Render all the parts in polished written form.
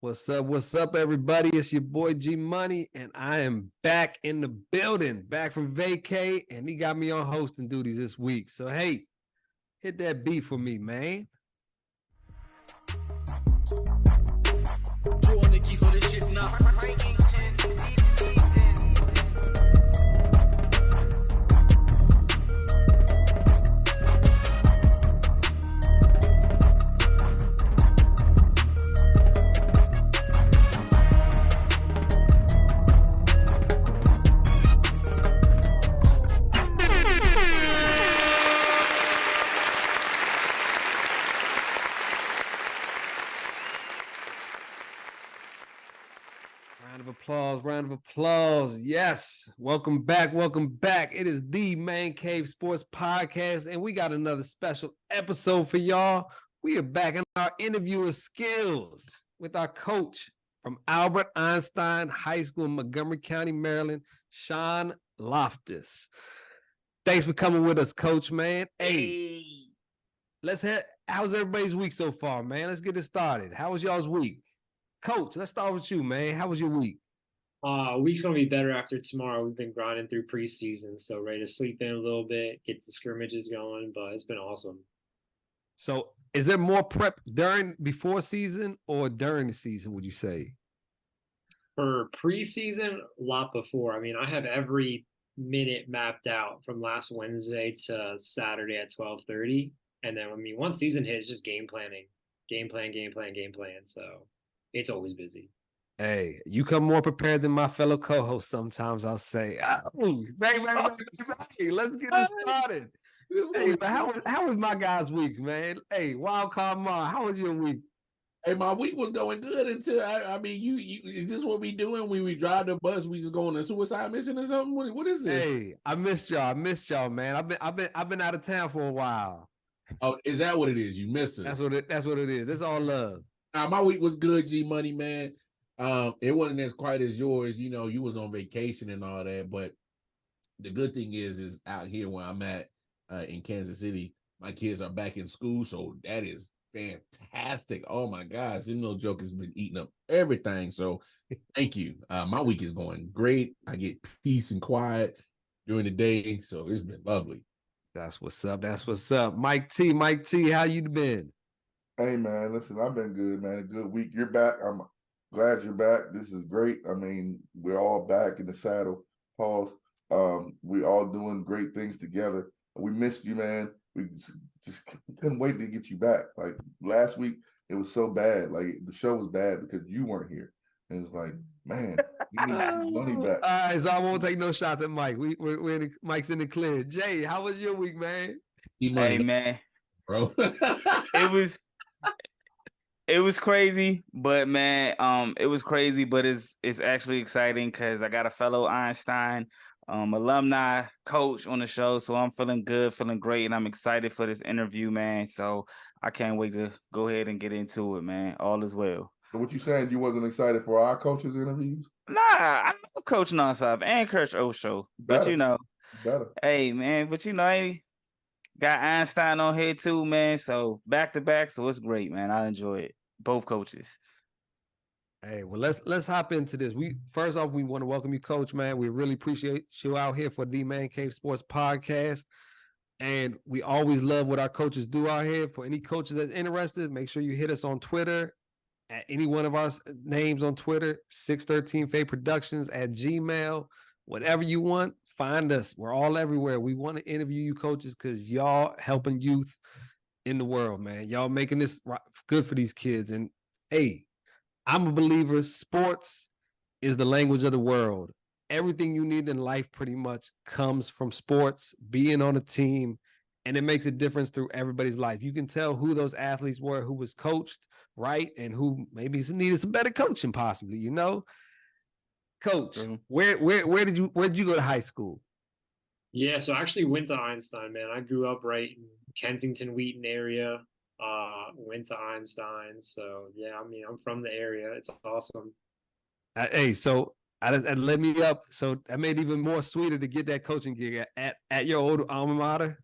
What's up, everybody? It's your boy G Money, and I am back in the building, back from vacay, and he got me on hosting duties this week. So, hey, hit that beat for me, man. Drew on the keys, so this shit not. Round of applause. Yes. Welcome back. It is the Man Cave Sports Podcast, and we got another special episode for y'all. We are back in our interviewer skills with our coach from Albert Einstein High School in Montgomery County, Maryland, Sean Lotfus. Thanks for coming with us, Coach, man. Hey. How's everybody's week so far, man? Let's get it started. How was y'all's week? Coach, let's start with you, man. How was your week? Week's gonna be better after tomorrow. We've been grinding through preseason, so ready to sleep in a little bit, get the scrimmages going, but it's been awesome. So is there more prep before season or during the season, would you say? For preseason, a lot before. I mean, I have every minute mapped out from last Wednesday to Saturday at 12:30. And then, once season hits, just game planning. Game plan. So it's always busy. Hey, you come more prepared than my fellow co-host sometimes, I'll say. Oh, right. Let's get it started. Hey, how was my guys' weeks, man? Hey, Wild Card Ma, how was your week? Hey, my week was going good until you is this what we doing when we drive the bus? We just go on a suicide mission or something? What is this? Hey, I missed y'all, man. I've been out of town for a while. Oh, is that what it is? You miss us. That's what it is. It's all love. My week was good, G Money, man. It wasn't as quite as yours. You know, you was on vacation and all that, but the good thing is out here where I'm at in Kansas City, my kids are back in school, so that is fantastic. Oh my gosh, you know, joke has been eating up everything. So thank you. My week is going great. I get peace and quiet during the day, so it's been lovely. That's what's up. Mike T, how you been? Hey man, listen, I've been good, man. A good week. You're back. I'm glad you're back. This is great. I mean, we're all back in the saddle. Pause. We all doing great things together. We missed you, man. We just couldn't wait to get you back. Like last week, it was so bad. Like the show was bad because you weren't here. And it's like, man, we need money back. All right, so I won't take no shots at Mike. We're Mike's in the clear. Jay, how was your week, man? Hey, man, bro. It was crazy, but man, it's actually exciting because I got a fellow Einstein alumni coach on the show, so I'm feeling good, feeling great, and I'm excited for this interview, man. So I can't wait to go ahead and get into it, man. All is well. So what you saying? You wasn't excited for our coaches' interviews? Nah, I love Coach Nonstop and Coach Osho, but better. Hey, man, but I got Einstein on here too, man. So back to back, so it's great, man. I enjoy it. Both coaches. Hey, well, let's hop into this. First off, we want to welcome you, Coach, man. We really appreciate you out here for the Man Cave Sports Podcast. And we always love what our coaches do out here. For any coaches that's interested, make sure you hit us on Twitter at any one of our names on Twitter, 613 Faye Productions at Gmail, whatever you want. Find us. We're all everywhere. We want to interview you, coaches, because y'all helping youth in the world, man. Y'all making this good for these kids. And hey, I'm a believer. Sports is the language of the world. Everything you need in life pretty much comes from sports, being on a team, and it makes a difference through everybody's life. You can tell who those athletes were, who was coached right, and who maybe needed some better coaching, possibly. You know, Coach, where did you go to high school? Yeah, so I actually went to Einstein, man. I grew up right in Kensington, Wheaton area. Went to Einstein, so yeah. I mean, I'm from the area. It's awesome. Hey, so that led me up. So that made it even more sweeter to get that coaching gig at your old alma mater.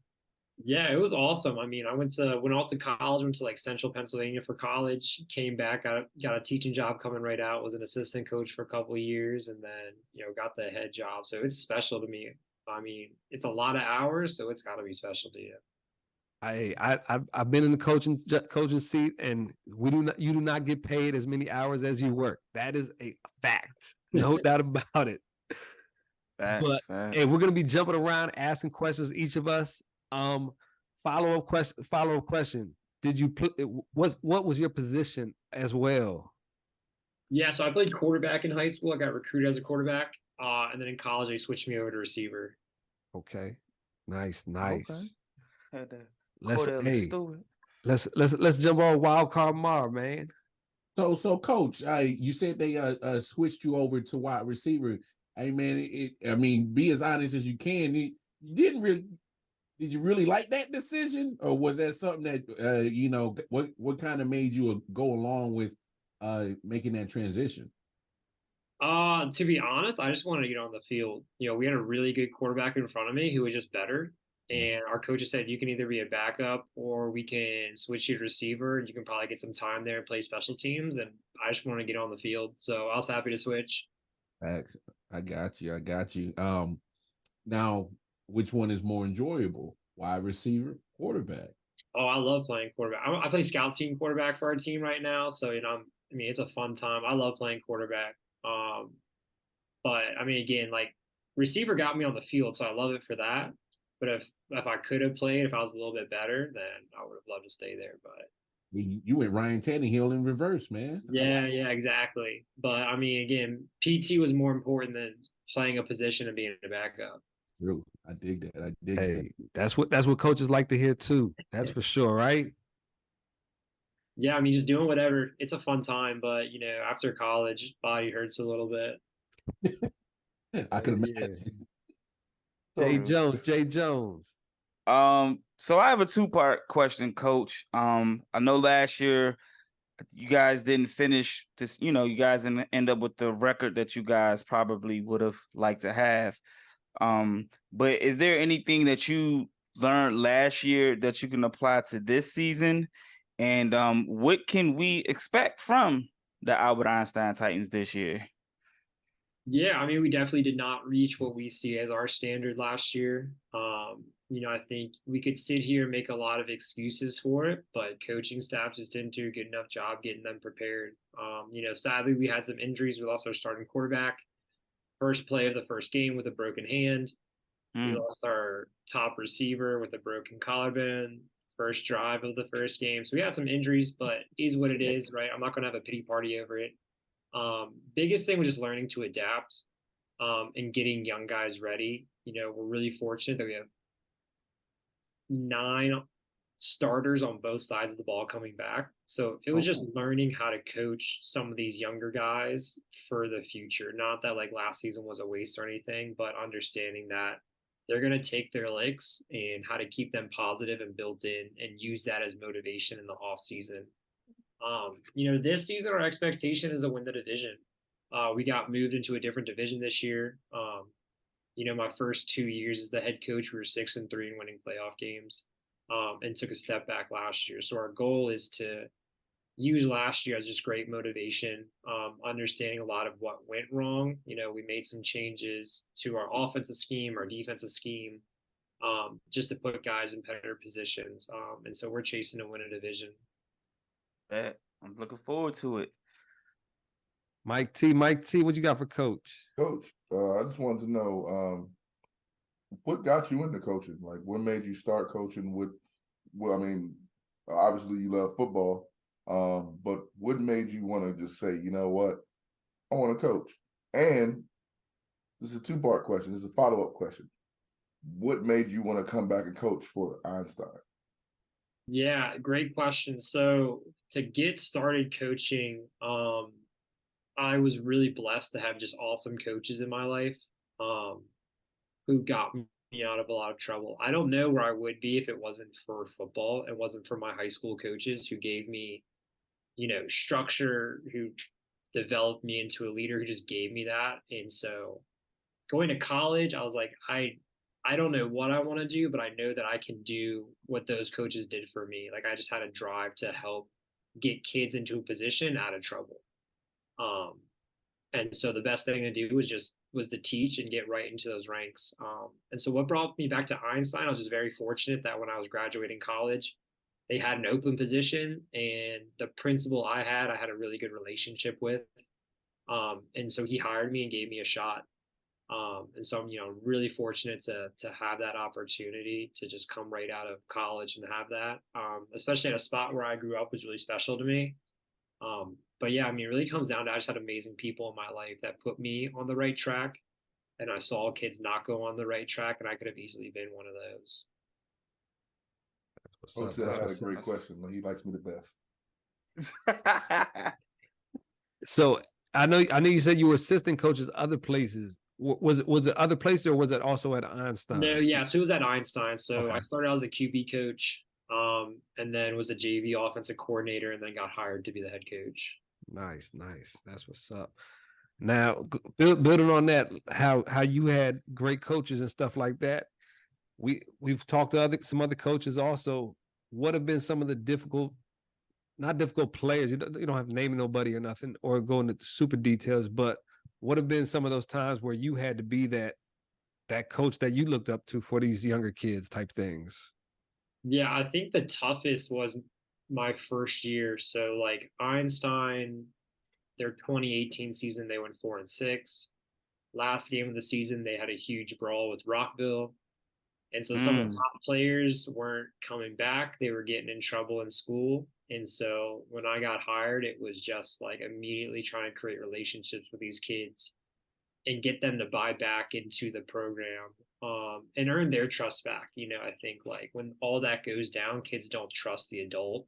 Yeah, it was awesome. I mean, I went off to college, went to like Central Pennsylvania for college, came back, got a teaching job coming right out, was an assistant coach for a couple of years, and then, got the head job. So it's special to me. I mean, it's a lot of hours, so it's got to be special to you. I've been in the coaching seat, and you do not get paid as many hours as you work. That is a fact, no doubt about it. But hey, we're gonna be jumping around, asking questions each of us. Follow up question. Did you what was your position as well? Yeah, so I played quarterback in high school. I got recruited as a quarterback, and then in college they switched me over to receiver. Okay, nice. Okay. Had to Let's jump on Wild Card Mar, man. So coach, you said they switched you over to wide receiver. Hey man, I mean, be as honest as you can. Did you really like that decision, or was that something that what kind of made you go along with making that transition? To be honest, I just wanted to get on the field. We had a really good quarterback in front of me who was just better. And our coaches said, you can either be a backup or we can switch you to receiver and you can probably get some time there and play special teams. And I just want to get on the field. So I was happy to switch. I got you. Now, which one is more enjoyable? Wide receiver, quarterback? Oh, I love playing quarterback. I play scout team quarterback for our team right now. So, it's a fun time. I love playing quarterback. But I mean, again, like receiver got me on the field. So I love it for that. But if I could have played, if I was a little bit better, then I would have loved to stay there. But you went Ryan Tannehill in reverse, man. Yeah, exactly. But I mean, again, PT was more important than playing a position and being a backup. True. I dig that. Hey, that's what coaches like to hear too. That's for sure, right? Yeah, I mean, just doing whatever. It's a fun time, but after college, body hurts a little bit. I could imagine. Jae Jones. So I have a two-part question, Coach. I know last year you guys didn't finish this, you guys didn't end up with the record that you guys probably would have liked to have. But is there anything that you learned last year that you can apply to this season? And what can we expect from the Albert Einstein Titans this year? Yeah, I mean, we definitely did not reach what we see as our standard last year. I think we could sit here and make a lot of excuses for it, but coaching staff just didn't do a good enough job getting them prepared. Sadly, we had some injuries. We lost our starting quarterback. First play of the first game with a broken hand. We lost our top receiver with a broken collarbone. First drive of the first game. So we had some injuries, but is what it is, right? I'm not going to have a pity party over it. Biggest thing was just learning to adapt and getting young guys ready. We're really fortunate that we have 9 starters on both sides of the ball coming back. So it was just learning how to coach some of these younger guys for the future. Not that like last season was a waste or anything, but understanding that they're going to take their licks and how to keep them positive and built in and use that as motivation in the off season. This season, our expectation is to win the division. We got moved into a different division this year. My first 2 years as the head coach, we were 6-3 and winning playoff games, and took a step back last year. So our goal is to use last year as just great motivation, understanding a lot of what went wrong. We made some changes to our offensive scheme, our defensive scheme, just to put guys in better positions. And so we're chasing to win a division. I'm looking forward to it. Mike T, what you got for Coach? Coach, I just wanted to know what got you into coaching? Like, what made you start coaching? I mean, obviously you love football, but what made you want to just say, you know what, I want to coach? And this is a two-part question. This is a follow-up question. What made you want to come back and coach for Einstein? Yeah, great question. So to get started coaching, I was really blessed to have just awesome coaches in my life who got me out of a lot of trouble. I don't know where I would be if it wasn't for football. It wasn't for my high school coaches who gave me, structure, who developed me into a leader, who just gave me that. And so going to college, I was like, I I don't know what I want to do, but I know that I can do what those coaches did for me. Like I just had a drive to help get kids into a position out of trouble. Um, and so the best thing to do was to teach and get right into those ranks. And so what brought me back to Einstein, I was just very fortunate that when I was graduating college, they had an open position, and the principal I had a really good relationship with. And so he hired me and gave me a shot. And so I'm, really fortunate to have that opportunity to just come right out of college and have that. Especially at a spot where I grew up was really special to me. But yeah, I mean, it really comes down to I just had amazing people in my life that put me on the right track, and I saw kids not go on the right track, and I could have easily been one of those. Coach said I had a great question. He likes me the best. So I know you said you were assistant coaches other places. Was it other places, or was it also at Einstein? No, yeah. So it was at Einstein. So Okay. I started out as a QB coach, and then was a JV offensive coordinator, and then got hired to be the head coach. Nice. That's what's up. Now, building on that, how you had great coaches and stuff like that. We've talked to some other coaches also. What have been some of the not difficult players? You don't have to name nobody or nothing, or go into super details, but what have been some of those times where you had to be that coach that you looked up to for these younger kids type things? Yeah, I think the toughest was my first year. So like Einstein, their 2018 season, they went 4-6. Last game of the season, they had a huge brawl with Rockville. And so some of the top players weren't coming back. They were getting in trouble in school. And so when I got hired, it was just like immediately trying to create relationships with these kids and get them to buy back into the program, and earn their trust back. I think like when all that goes down, kids don't trust the adult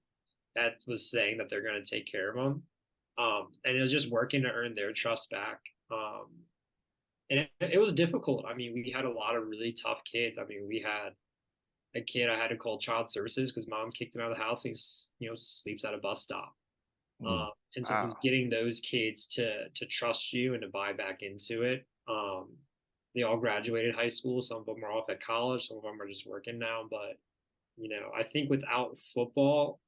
that was saying that they're going to take care of them. And it was just working to earn their trust back. And it was difficult. I mean, we had a lot of really tough kids. I mean, we had a kid I had to call child services because mom kicked him out of the house. And he, sleeps at a bus stop. And so just getting those kids to trust you and to buy back into it. They all graduated high school. Some of them are off at college. Some of them are just working now. But, I think without football,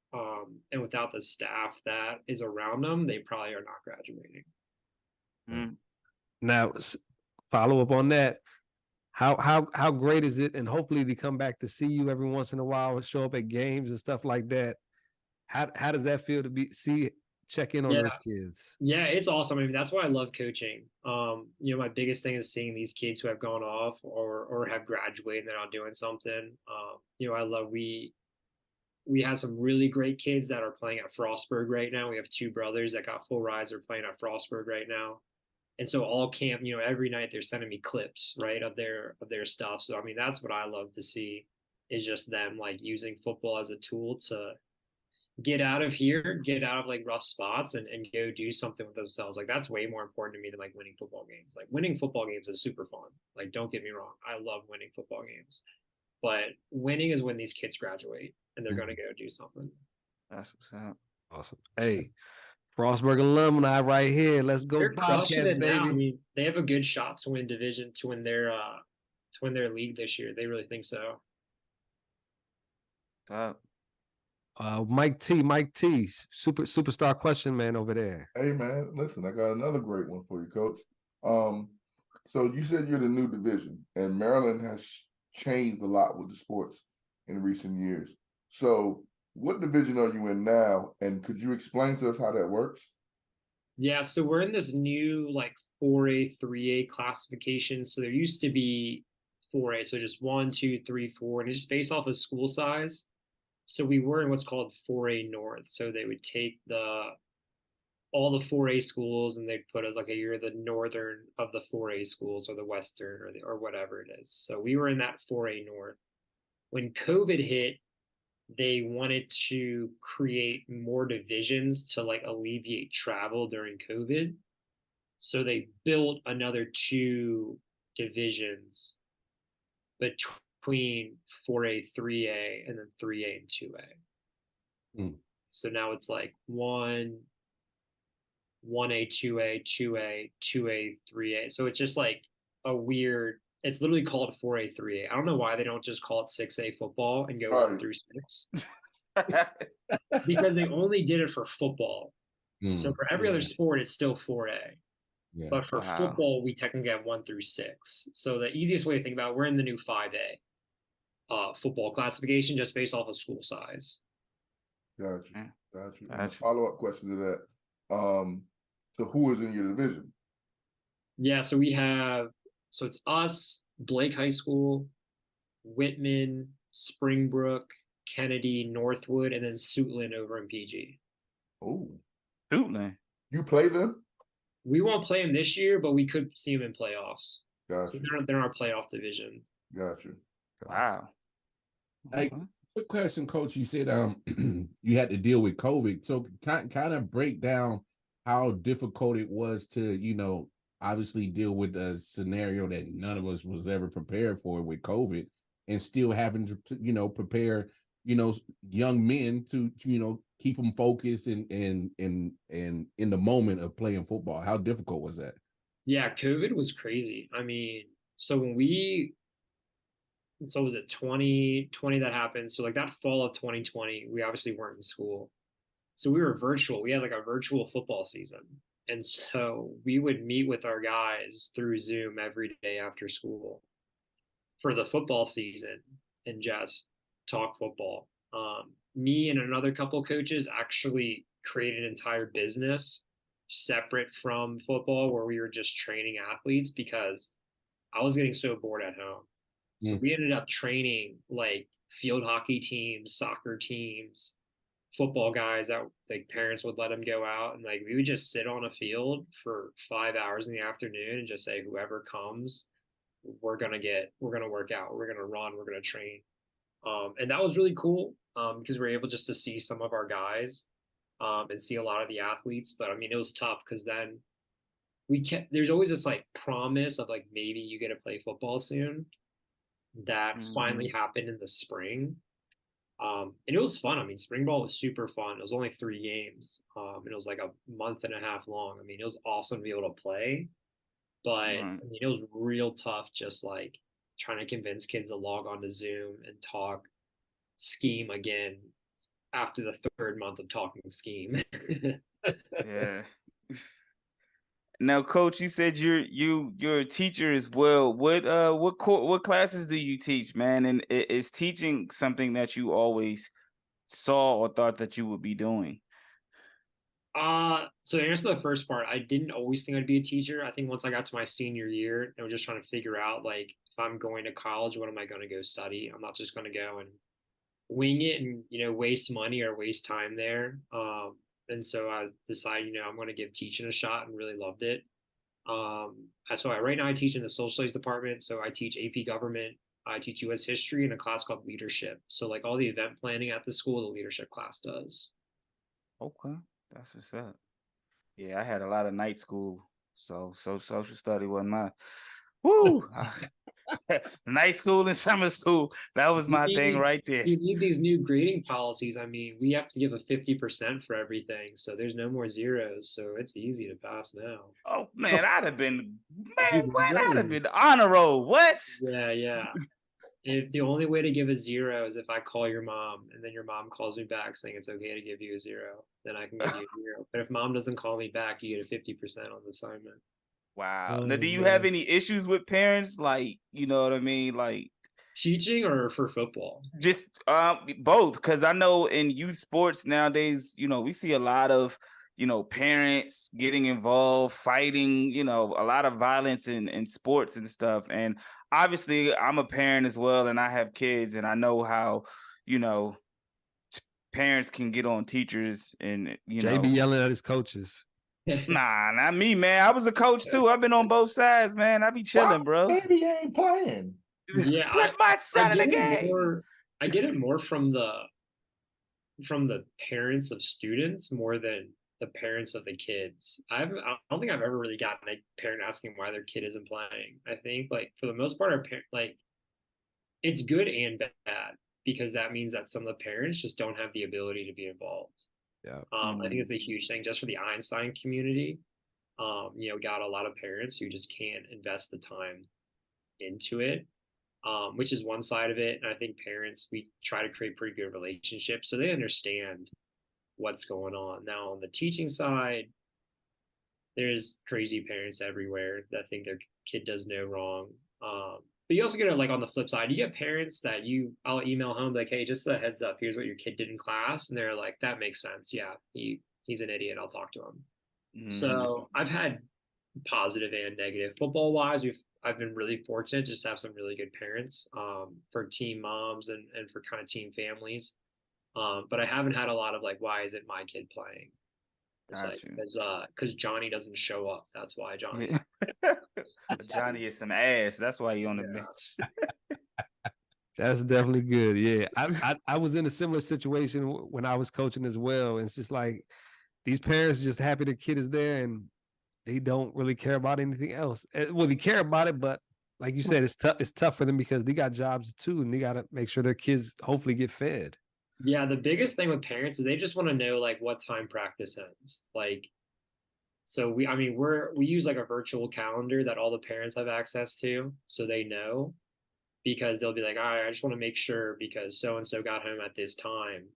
and without the staff that is around them, they probably are not graduating. Now, follow up on that. How great is it? And hopefully they come back to see you every once in a while, show up at games and stuff like that. How does that feel to check in on those kids? Yeah, it's awesome. I mean, that's why I love coaching. My biggest thing is seeing these kids who have gone off or have graduated and they're not doing something. I love we have some really great kids that are playing at Frostburg right now. We have two brothers that got full rides. They're playing at Frostburg right now. And so all camp, every night they're sending me clips, right, of their stuff. So, I mean, that's what I love to see is just them like using football as a tool to get out of here, get out of like rough spots and go do something with themselves. Like that's way more important to me than like winning football games. Like winning football games is super fun. Like, don't get me wrong. I love winning football games, but winning is when these kids graduate and they're going to go do something. That's what's up. Awesome. Hey, Frostburg alumni right here. Let's go, They're crushing it baby. now. I mean, they have a good shot to win to win their league this year. They really think so. Mike T, superstar question man over there. Hey man, listen, I got another great one for you, Coach. So you said you're the new division, and Maryland has changed a lot with the sports in recent years. So what division are you in now? And could you explain to us how that works? Yeah, so we're in this new like 4A, 3A classification. So there used to be 4A, so just 1, 2, 3, 4, and it's just based off of school size. So we were in what's called 4A North. So they would take all the 4A schools and they'd put us like you're the northern of the 4A schools or the western or whatever it is. So we were in that 4A North. When COVID hit, they wanted to create more divisions to like alleviate travel during COVID. So they built another 2 divisions between 4A, 3A, and then 3A and 2A. So now it's like 1A, 2A, 2A, 2A, 3A. So it's just like a weird It's literally called 4A, 3A. I don't know why they don't just call it 6A football and go Right. 1 through 6. Because they only did it for football. So for every other sport, it's still 4A. Yeah. But for Wow. football, we technically have 1 through 6. So the easiest way to think about it, we're in the new 5A football classification just based off of school size. Got you. Yeah. Got you. Got you. Follow-up question to that. So who is in your division? Yeah, so it's us, Blake High School, Whitman, Springbrook, Kennedy, Northwood, and then Suitland over in PG. Oh, Suitland. you play them? We won't play them this year, but we could see them in playoffs. Got So you. they're in our playoff division. Got you. Wow. Hey, quick question, Coach. You said you had to deal with COVID. So kind of break down how difficult it was to, obviously deal with a scenario that none of us was ever prepared for with COVID, and still having to prepare, young men to keep them focused and in the moment of playing football. How difficult was that? Yeah, COVID was crazy. I mean, so was it 2020 that happened? So like that fall of 2020, we obviously weren't in school. So we were virtual. We had like a virtual football season. And so we would meet with our guys through Zoom every day after school for the football season and just talk football. Me and another couple coaches actually created an entire business separate from football where we were just training athletes because I was getting so bored at home. So we ended up training like field hockey teams, soccer teams, football guys that like parents would let them go out, and like we would just sit on a field for 5 hours in the afternoon and just say whoever comes, we're gonna work out, we're gonna run, we're gonna train. And that was really cool because we were able just to see some of our guys and see a lot of the athletes. But I mean, it was tough because then there's always this like promise of like maybe you get to play football soon. That finally happened in the spring. And it was fun. I mean, spring ball was super fun. It was only 3 games. And it was like a month and a half long. I mean, it was awesome to be able to play. But I mean, it was real tough just like trying to convince kids to log on to Zoom and talk scheme again after the 3rd month of talking scheme. Yeah. Now, Coach, you said you're a teacher as well. What classes do you teach, man? And is teaching something that you always saw or thought that you would be doing? So to answer the first part, I didn't always think I'd be a teacher. I think once I got to my senior year, I was just trying to figure out like if I'm going to college, what am I going to go study? I'm not just going to go and wing it and waste money or waste time there. And so I decided I'm going to give teaching a shot and really loved it. Right now I teach in the social studies department. So I teach AP government, I teach US history in a class called leadership. So like all the event planning at the school, the leadership class does. Okay, that's what's up. Yeah, I had a lot of night school, so social study wasn't my woo. Night school and summer school, that was my thing right there. You need these new grading policies. I mean, we have to give a 50% for everything, so there's no more zeros. So it's easy to pass now. Oh man, I'd have been honor roll. What? Yeah. If the only way to give a 0 is if I call your mom and then your mom calls me back saying it's okay to give you a 0, then I can give you a 0. But if mom doesn't call me back, you get a 50% on the assignment. Wow. Now, do you have any issues with parents? Like, you know what I mean? Like teaching or for football? Just both, because I know in youth sports nowadays, we see a lot of parents getting involved, fighting, a lot of violence in sports and stuff. And obviously I'm a parent as well, and I have kids, and I know how parents can get on teachers, and Jay be yelling at his coaches. Nah, not me, man. I was a coach too. I've been on both sides, man. I be chilling, bro. Baby ain't playing. Yeah, put my son in the game. I get it more from the parents of students more than the parents of the kids. I don't think I've ever really gotten a parent asking why their kid isn't playing. I think like for the most part, our it's good and bad because that means that some of the parents just don't have the ability to be involved. Yeah. I think it's a huge thing just for the Einstein community. Got a lot of parents who just can't invest the time into it, which is one side of it. And I think parents, we try to create pretty good relationships so they understand what's going on. Now on the teaching side, there's crazy parents everywhere that think their kid does no wrong. But you also get it like on the flip side, you get parents that I'll email home like, hey, just a heads up, here's what your kid did in class. And they're like, that makes sense. Yeah, he's an idiot. I'll talk to him. Mm-hmm. So I've had positive and negative. Football wise, I've been really fortunate just to have some really good parents for team moms and for kind of team families. But I haven't had a lot of like, why isn't my kid playing? It's because Johnny doesn't show up. That's why Johnny. Yeah. Johnny is some ass. That's why he on the bench. That's definitely good. Yeah, I was in a similar situation when I was coaching as well. And it's just like these parents are just happy the kid is there and they don't really care about anything else. Well, they care about it, but like you said, it's tough. It's tough for them because they got jobs too, and they got to make sure their kids hopefully get fed. Yeah, the biggest thing with parents is they just want to know like what time practice ends. Like, so we use like a virtual calendar that all the parents have access to, so they know, because they'll be like, all right, I just want to make sure because so and so got home at this time.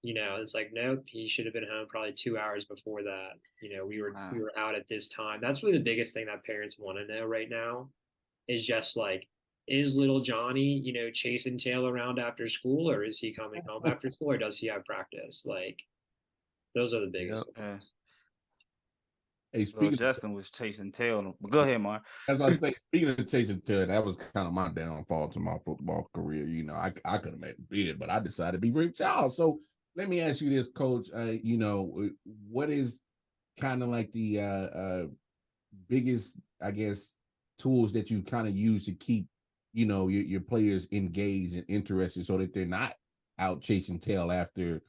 It's like, nope, he should have been home probably 2 hours before that. We were out at this time. That's really the biggest thing that parents want to know right now is just like, is little Johnny, chasing tail around after school, or is he coming home after school, or does he have practice? Like, those are the biggest ones. Hey, speaking Justin was chasing tail. But go ahead, Mark. As I say, speaking of chasing tail, that was kind of my downfall to my football career. I could have made it big, but I decided to be Rick Charles. So let me ask you this, Coach. What is kind of like the biggest, I guess, tools that you kind of use to keep, your players engaged and interested so that they're not out chasing tail after,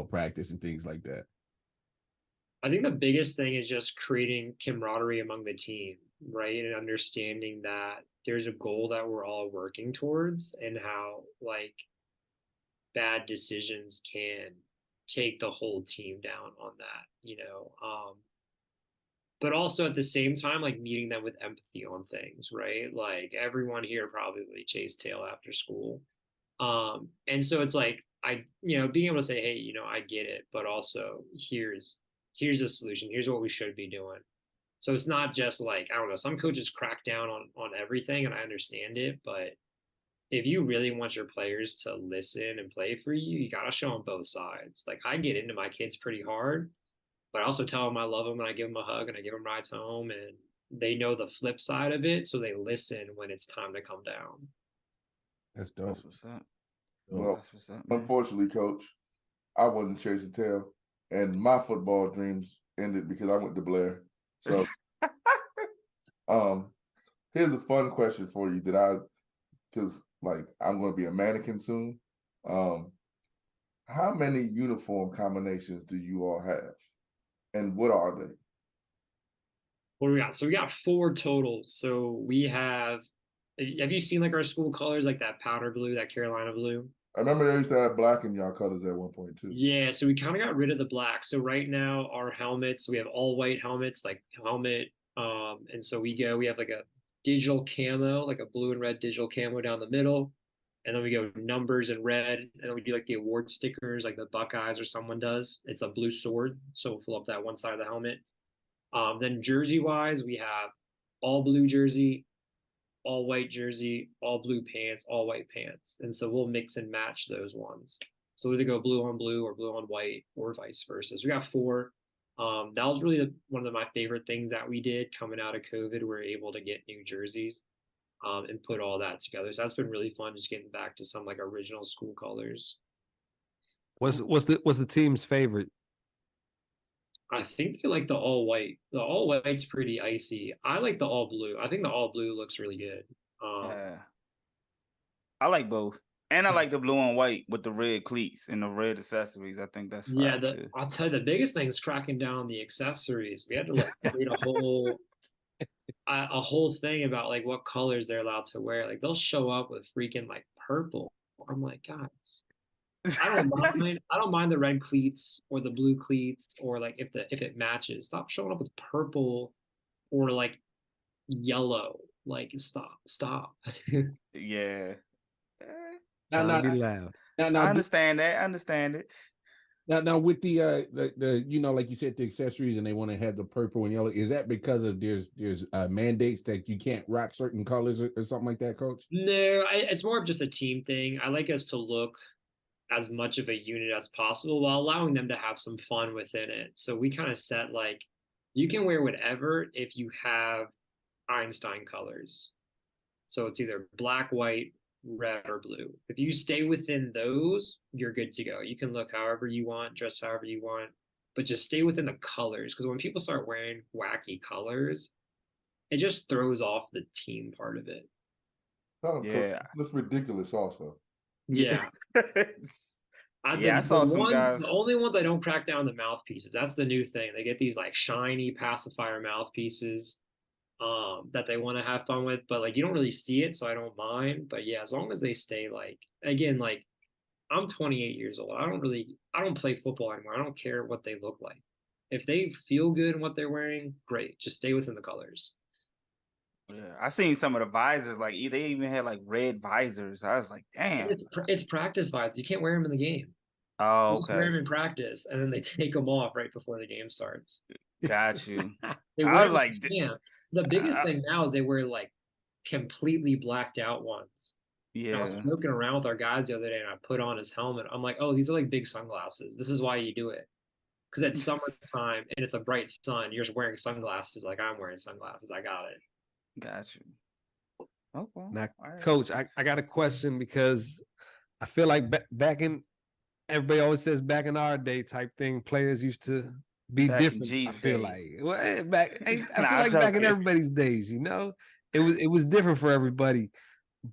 practice and things like that? I think the biggest thing is just creating camaraderie among the team, right? And understanding that there's a goal that we're all working towards and how like bad decisions can take the whole team down on that, but also at the same time, like meeting them with empathy on things, right? Like everyone here probably chased tail after school. And so it's like, being able to say, hey, I get it, but also here's a solution. Here's what we should be doing. So it's not just like, I don't know, some coaches crack down on everything and I understand it, but if you really want your players to listen and play for you, you got to show them both sides. Like I get into my kids pretty hard, but I also tell them I love them and I give them a hug and I give them rides home and they know the flip side of it. So they listen when it's time to come down. That's dope. That's what's up. Well, That's what's up, unfortunately, Coach, I wasn't chasing tail and my football dreams ended because I went to Blair. So here's a fun question for you because like I'm going to be a mannequin soon. How many uniform combinations do you all have? And what are they? What do we got? So we got 4 total. So we have you seen like our school colors, like that powder blue, that Carolina blue? I remember they used to have black in y'all colors at one point too. Yeah, so we kind of got rid of the black. So right now our helmets, we have all white helmets, like helmet. And so we have like a digital camo, like a blue and red digital camo down the middle. And then we go numbers in red. And then we do like the award stickers, like the Buckeyes or someone does. It's a blue sword. So we'll fill up that one side of the helmet. Then jersey wise, we have all blue jersey, all white jersey, all blue pants, all white pants. And so we'll mix and match those ones. So either go blue on blue or blue on white or vice versa. So we got 4. That was really one of my favorite things that we did coming out of COVID. We were able to get new jerseys and put all that together. So that's been really fun, just getting back to some like original school colors. What's the team's favorite? I think they like the all white. The all white's pretty icy. I like the all blue. I think the all blue looks really good. Yeah. I like both. And I like the blue and white with the red cleats and the red accessories. I think that's fine too. I'll tell you, the biggest thing is cracking down on the accessories. We had to like create a whole thing about like what colors they're allowed to wear. Like they'll show up with freaking like purple. I'm like, guys, I don't mind the red cleats or the blue cleats or like if it matches. Stop showing up with purple or like yellow. Like, stop. Yeah. Now, Be loud. I understand that. I understand it. Now with the you know, like you said, the accessories, and they want to have the purple and yellow. Is that because of there's mandates that you can't rock certain colors or something like that, Coach? No, it's more of just a team thing. I like us to look as much of a unit as possible while allowing them to have some fun within it. So we kind of set like, you can wear whatever if you have Einstein colors. So it's either black, white, red, or blue. If you stay within those, you're good to go. You can look however you want, dress however you want, but just stay within the colors. Because when people start wearing wacky colors, it just throws off the team part of it. Tell 'em, Coach, Yeah. looks ridiculous also. Yeah. I saw some guys. The only ones I don't crack down the mouthpieces. That's the new thing. They get these like shiny pacifier mouthpieces that they want to have fun with, but like you don't really see it, so I don't mind. But yeah, as long as they stay like, again, like I'm 28 years old. I don't play football anymore. I don't care what they look like. If they feel good in what they're wearing, great. Just stay within the colors. Yeah, I seen some of the visors, like they even had like red visors. I was like, damn. It's practice visors. You can't wear them in the game. Oh, You just wear okay. them in practice, and then they take them off right before the game starts. Got you. They I wear was like, yeah. The biggest thing now is they wear like completely blacked out ones. I yeah. was joking around with our guys the other day, and I put on his helmet. I'm like, oh, these are like big sunglasses. This is why you do it. Because it's summertime and it's a bright sun. You're just wearing sunglasses like I'm wearing sunglasses. I got it. Got you. Okay. Now, All Coach, right. I got a question because I feel like back in, everybody always says back in our day type thing, players used to be Back in different. I G's feel days. like I feel Nah, like back in joking. everybody's days, you know, it was different for everybody.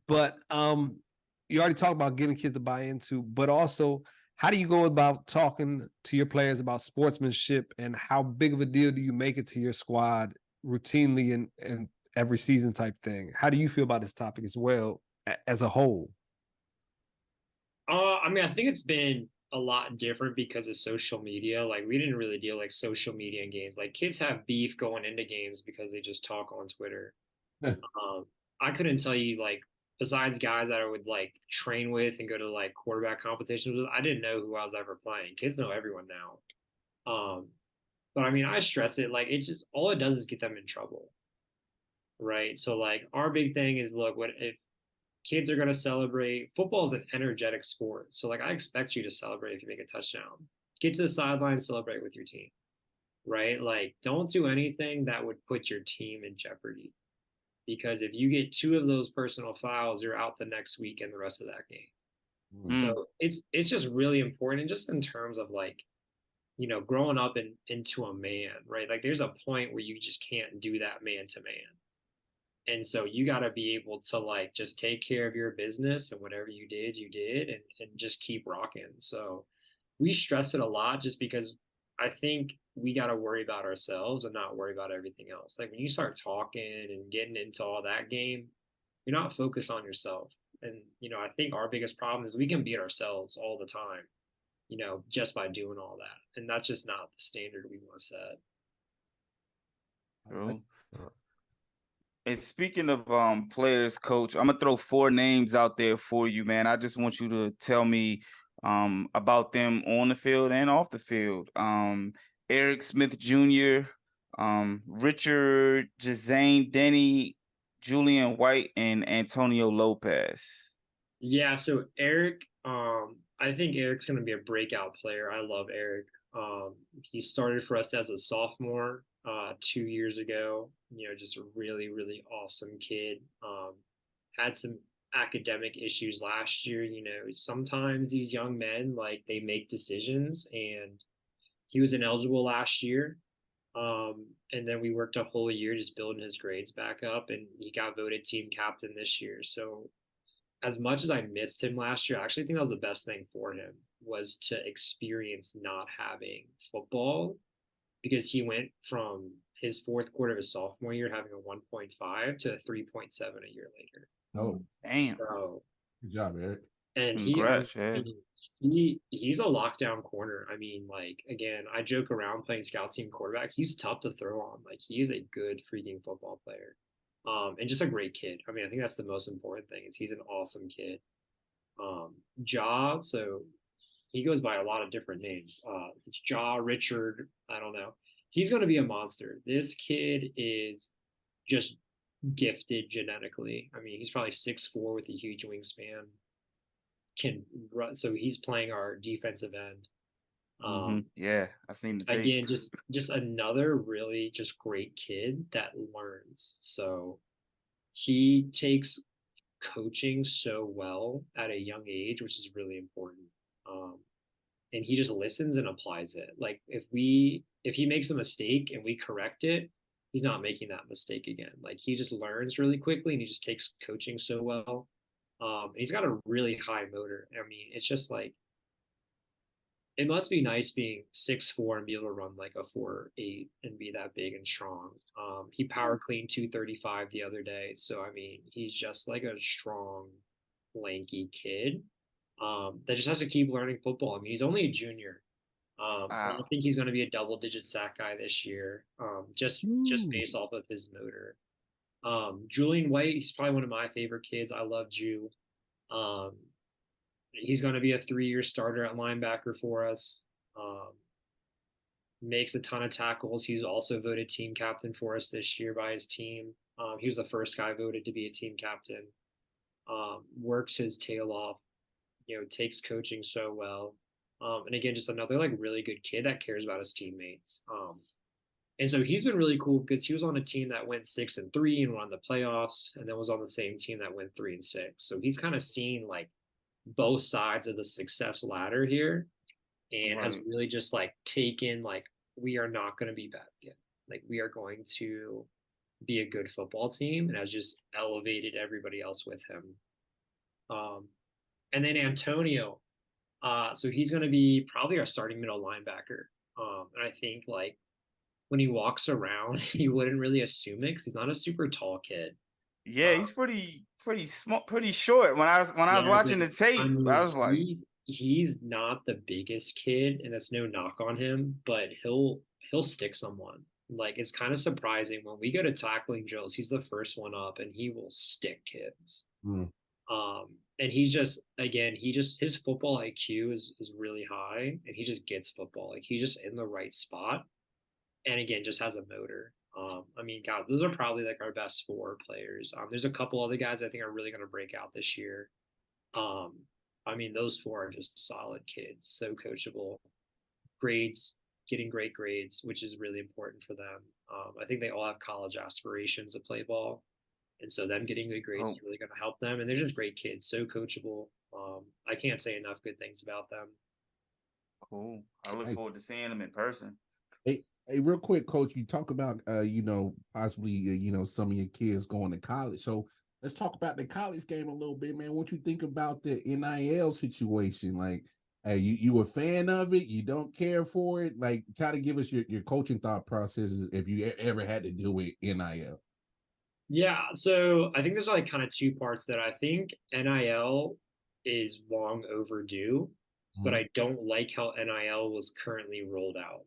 But you already talked about getting kids to buy into, but also how do you go about talking to your players about sportsmanship, and how big of a deal do you make it to your squad routinely and every season type thing? How do you feel about this topic as well as a whole? I mean, I think it's been a lot different because of social media. Like we didn't really deal like social media in games. Like kids have beef going into games because they just talk on Twitter. I couldn't tell you like, besides guys that I would like train with and go to like quarterback competitions with, I didn't know who I was ever playing. Kids know everyone now. But I mean, I stress it, like it just, all it does is get them in trouble. Right. So like our big thing is, look, what if kids are going to celebrate? Football is an energetic sport. So like I expect you to celebrate if you make a touchdown. Get to the sideline, celebrate with your team. Right? Like don't do anything that would put your team in jeopardy. Because if you get 2 of those personal fouls, you're out the next week and the rest of that game. So it's just really important, just in terms of like, you know, growing up into a man, right? Like there's a point where you just can't do that man to man. And so you got to be able to like just take care of your business, and whatever you did, and just keep rocking. So we stress it a lot just because I think we got to worry about ourselves and not worry about everything else. Like when you start talking and getting into all that game, you're not focused on yourself. And, you know, I think our biggest problem is we can beat ourselves all the time, you know, just by doing all that. And that's just not the standard we want to set. True. And speaking of players, Coach, I'm gonna throw 4 names out there for you, man. I just want you to tell me about them on the field and off the field. Eric Smith Jr., Richard Jazane Denny, Julian White, and Antonio Lopez. Yeah, so Eric, I think Eric's going to be a breakout player. I love Eric. He started for us as a sophomore 2 years ago. You know, just a really, really awesome kid. Had some academic issues last year. You know, sometimes these young men, like, they make decisions, and he was ineligible last year. And then we worked a whole year just building his grades back up, and he got voted team captain this year. So as much as I missed him last year, I actually think that was the best thing for him, was to experience not having football, because he went from his 4th quarter of his sophomore year having a 1.5 to a 3.7 a year later. Oh, Damn. So good job, Eric. and Congrats, he's a lockdown corner. I mean, like, again, I joke around playing scout team quarterback. He's tough to throw on. Like, he is a good freaking football player. And just a great kid. I mean, I think that's the most important thing is he's an awesome kid. Ja, so he goes by a lot of different names. It's Ja, Richard, I don't know. He's going to be a monster. This kid is just gifted genetically. I mean, he's probably 6'4" with a huge wingspan. Can run, so he's playing our defensive end. Yeah, I seen the tape. Again, just another really just great kid that learns. So he takes coaching so well at a young age, which is really important. And he just listens and applies it. Like if he makes a mistake and we correct it, he's not making that mistake again. Like he just learns really quickly and he just takes coaching so well. He's got a really high motor. I mean, it's just like it must be nice being 6'4" and be able to run like a 4.8 and be that big and strong. He power cleaned 235 the other day. So I mean, he's just like a strong, lanky kid that just has to keep learning football. I mean, he's only a junior. I don't think he's going to be a double-digit sack guy this year. Just based off of his motor. Julian White, he's probably one of my favorite kids. I love Jew. He's going to be a 3-year starter at linebacker for us. Makes a ton of tackles. He's also voted team captain for us this year by his team. He was the first guy voted to be a team captain. Works his tail off. Takes coaching so well. And again, just another like really good kid that cares about his teammates. And so he's been really cool because he was on a team that went 6-3 and won the playoffs, and then was on the same team that went 3-6. So he's kind of seen like both sides of the success ladder here, and has really just like taken like we are not going to be bad again. Like we are going to be a good football team, and has just elevated everybody else with him. And then Antonio, so he's going to be probably our starting middle linebacker. And I think like when he walks around, you wouldn't really assume it because he's not a super tall kid. Yeah, he's pretty small, pretty short. When I was watching the tape, I was like, he's not the biggest kid, and that's no knock on him, but he'll stick someone. Like it's kind of surprising when we go to tackling drills, he's the first one up, and he will stick kids. And he's just his football IQ is really high, and he just gets football. Like he's just in the right spot, and again, just has a motor. I mean, God, those are probably like our best 4 players. There's a couple other guys I think are really going to break out this year. I mean, those 4 are just solid kids, so coachable. Grades, getting great grades, which is really important for them. I think they all have college aspirations to play ball. And so them getting good grades is really going to help them. And they're just great kids, so coachable. I can't say enough good things about them. Cool. I look forward to seeing them in person. Hey, real quick, Coach, you talk about, possibly, some of your kids going to college. So let's talk about the college game a little bit, man. What you think about the NIL situation? Like, you a fan of it? You don't care for it? Like, kind of give us your coaching thought processes if you ever had to deal with NIL. Yeah, so I think there's like kind of 2 parts that I think NIL is long overdue, but I don't like how NIL was currently rolled out.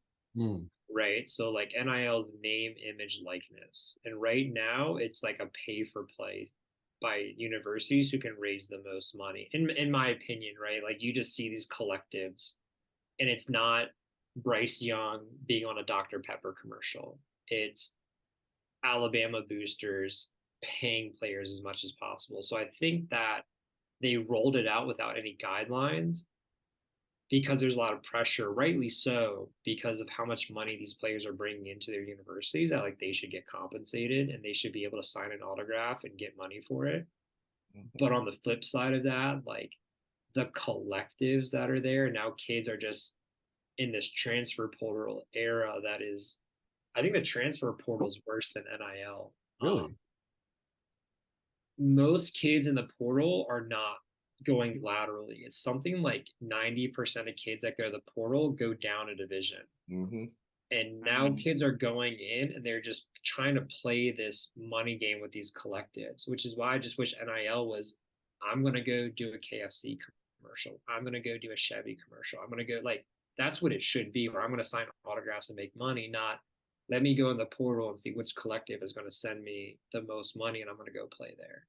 Right? So like NIL's name, image, likeness. And right now it's like a pay for play by universities who can raise the most money. In my opinion, right? Like you just see these collectives, and it's not Bryce Young being on a Dr. Pepper commercial. It's Alabama boosters paying players as much as possible. So I think that they rolled it out without any guidelines because there's a lot of pressure, rightly so, because of how much money these players are bringing into their universities, that like they should get compensated and they should be able to sign an autograph and get money for it. But on the flip side of that, like the collectives that are there now, kids are just in this transfer portal era that is, I think the transfer portal is worse than NIL. Really? Most kids in the portal are not going laterally. It's something like 90% of kids that go to the portal go down a division. And now kids are going in and they're just trying to play this money game with these collectives, which is why I just wish NIL was, I'm going to go do a KFC commercial. I'm going to go do a Chevy commercial. I'm going to go, like, that's what it should be, where I'm going to sign autographs and make money, not let me go in the portal and see which collective is going to send me the most money, and I'm going to go play there.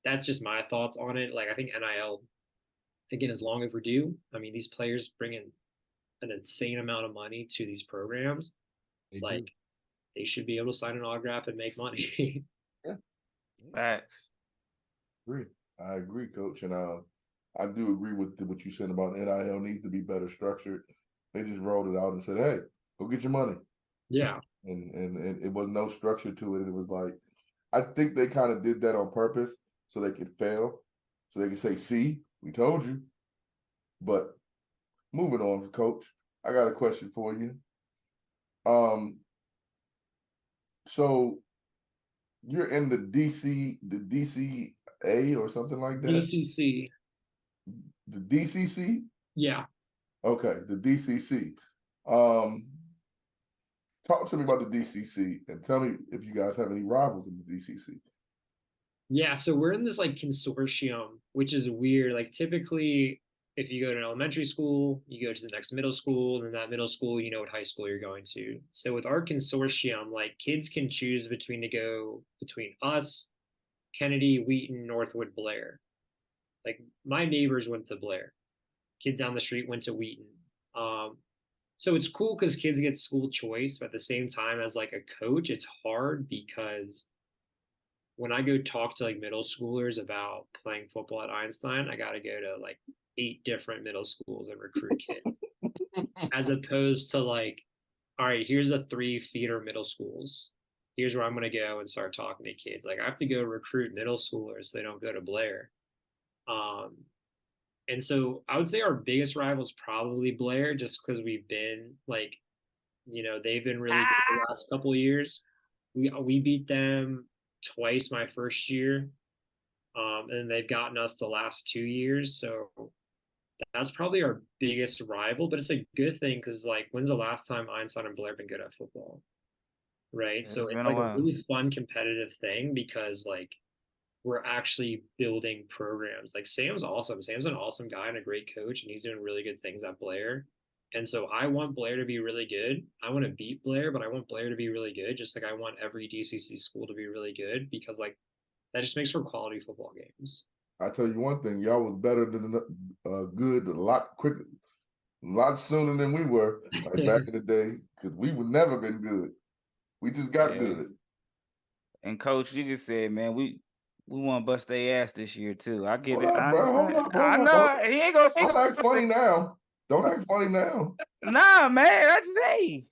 That's just my thoughts on it. Like, I think NIL, again, is long overdue. I mean, these players bring in an insane amount of money to these programs. Like, they should be able to sign an autograph and make money. Yeah. Facts. I agree, Coach, and I do agree with what you said about NIL needs to be better structured. They just rolled it out and said, "Hey, go get your money." Yeah, and it was no structure to it. It was like, I think they kind of did that on purpose so they could fail, so they could say, "See, we told you." But moving on, Coach, I got a question for you. So you're in the DCA or something like that? DCC. The DCC? Yeah. Okay, the DCC. Talk to me about the DCC and tell me if you guys have any rivals in the DCC. Yeah, so we're in this like consortium, which is weird. Like, typically, if you go to an elementary school, you go to the next middle school, and then that middle school, you know what high school you're going to. So with our consortium, like, kids can choose between us, Kennedy, Wheaton, Northwood, Blair. Like, my neighbors went to Blair. Kids down the street went to Wheaton. So it's cool because kids get school choice, but at the same time, as like a coach, it's hard because when I go talk to like middle schoolers about playing football at Einstein, I got to go to like 8 different middle schools and recruit kids, as opposed to like, all right, here's the 3 feeder middle schools. Here's where I'm going to go and start talking to kids. Like, I have to go recruit middle schoolers so they don't go to Blair. And so I would say our biggest rival is probably Blair, just because we've been like, they've been really good the last couple of years. We beat them twice my first year, and they've gotten us the last 2 years. So that's probably our biggest rival, but it's a good thing because, like, when's the last time Einstein and Blair been good at football? Right. Yeah, So it's it's been a like a while. really fun competitive thing because, like, we're actually building programs. Like, Sam's awesome. Sam's an awesome guy and a great coach, and he's doing really good things at Blair. And so I want Blair to be really good. I want to beat Blair, but I want Blair to be really good, just like I want every DCC school to be really good, because like that just makes for quality football games. I tell you one thing, y'all was better than good a lot quicker, a lot sooner than we were, like back in the day, because we would never been good. We just got good. And Coach, you just said, man, we want to bust their ass this year too. I get Hold it. up, I bro. Hold understand. up, I hold know up. he ain't gonna say. Don't act funny now. Don't act funny now. Nah, man. I just say.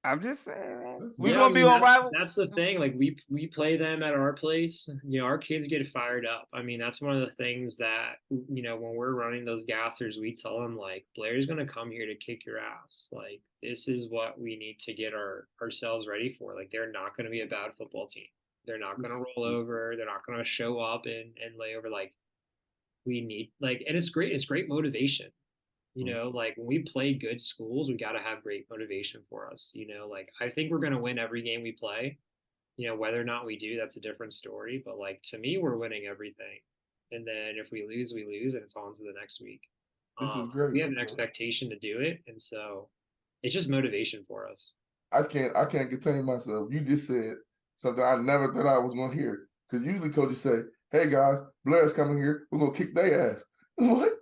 I'm just saying, man. We Yeah, gonna be on rival. That's the thing. Like, we play them at our place. Our kids get fired up. I mean, that's one of the things that when we're running those gassers, we tell them, like, Blair's gonna come here to kick your ass. Like, this is what we need to get ourselves ready for. Like, they're not gonna be a bad football team. They're not gonna roll over. They're not gonna show up and lay over. Like, we need, like, and it's great. It's great motivation. Like, when we play good schools, we got to have great motivation for us. Like, I think we're going to win every game we play. Whether or not we do, that's a different story. But, like, to me, we're winning everything. And then if we lose, we lose, and it's on to the next week. This is great. We have an expectation to do it. And so it's just motivation for us. I can't contain myself. You just said something I never thought I was going to hear. Because usually coaches say, "Hey, guys, Blair's coming here. We're going to kick their ass." What?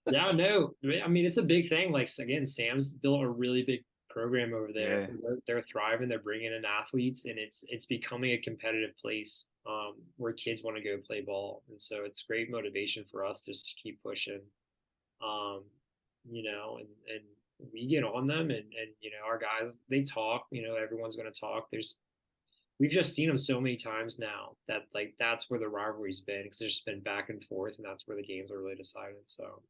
Yeah, no. I mean, it's a big thing. Like, again, Sam's built a really big program over there. Yeah. They're thriving. They're bringing in athletes, and it's becoming a competitive place where kids want to go play ball. And so it's great motivation for us just to keep pushing. And we get on them, and our guys, they talk. Everyone's going to talk. We've just seen them so many times now that, like, that's where the rivalry's been, because it's just been back and forth, and that's where the games are really decided. So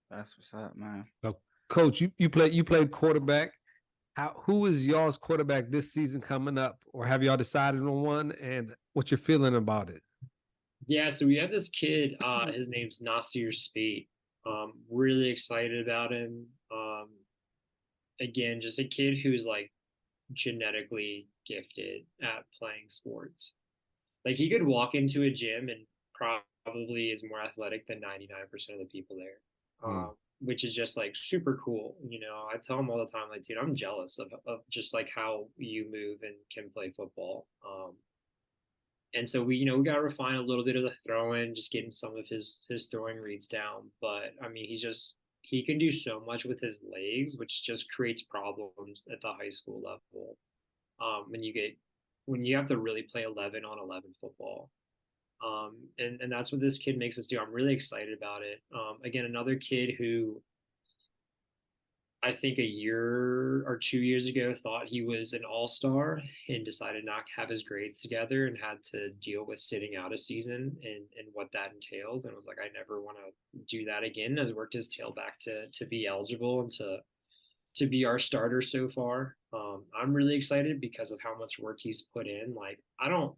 that's what's up, man. So, Coach, you played quarterback. Who is y'all's quarterback this season coming up, or have y'all decided on one? And what's your feeling about it? Yeah, so we have this kid. His name's Nasir Spate. Really excited about him. Again, just a kid who's like genetically gifted at playing sports. Like, he could walk into a gym and probably is more athletic than 99% of the people there. which is just like super cool. You know, I tell him all the time, like, dude, I'm jealous of just like how you move and can play football. And so we, you know, we got to refine a little bit of the throwing, just getting some of his throwing reads down. But I mean, he can do so much with his legs, which just creates problems at the high school level. When you have to really play 11 on 11 football. And that's what this kid makes us do. I'm really excited about it. Again, another kid who I think a year or 2 years ago thought he was an all-star and decided not to have his grades together and had to deal with sitting out a season and what that entails. And was like, I never want to do that again. Has worked his tail back to be eligible and to be our starter so far. I'm really excited because of how much work he's put in. Like, I don't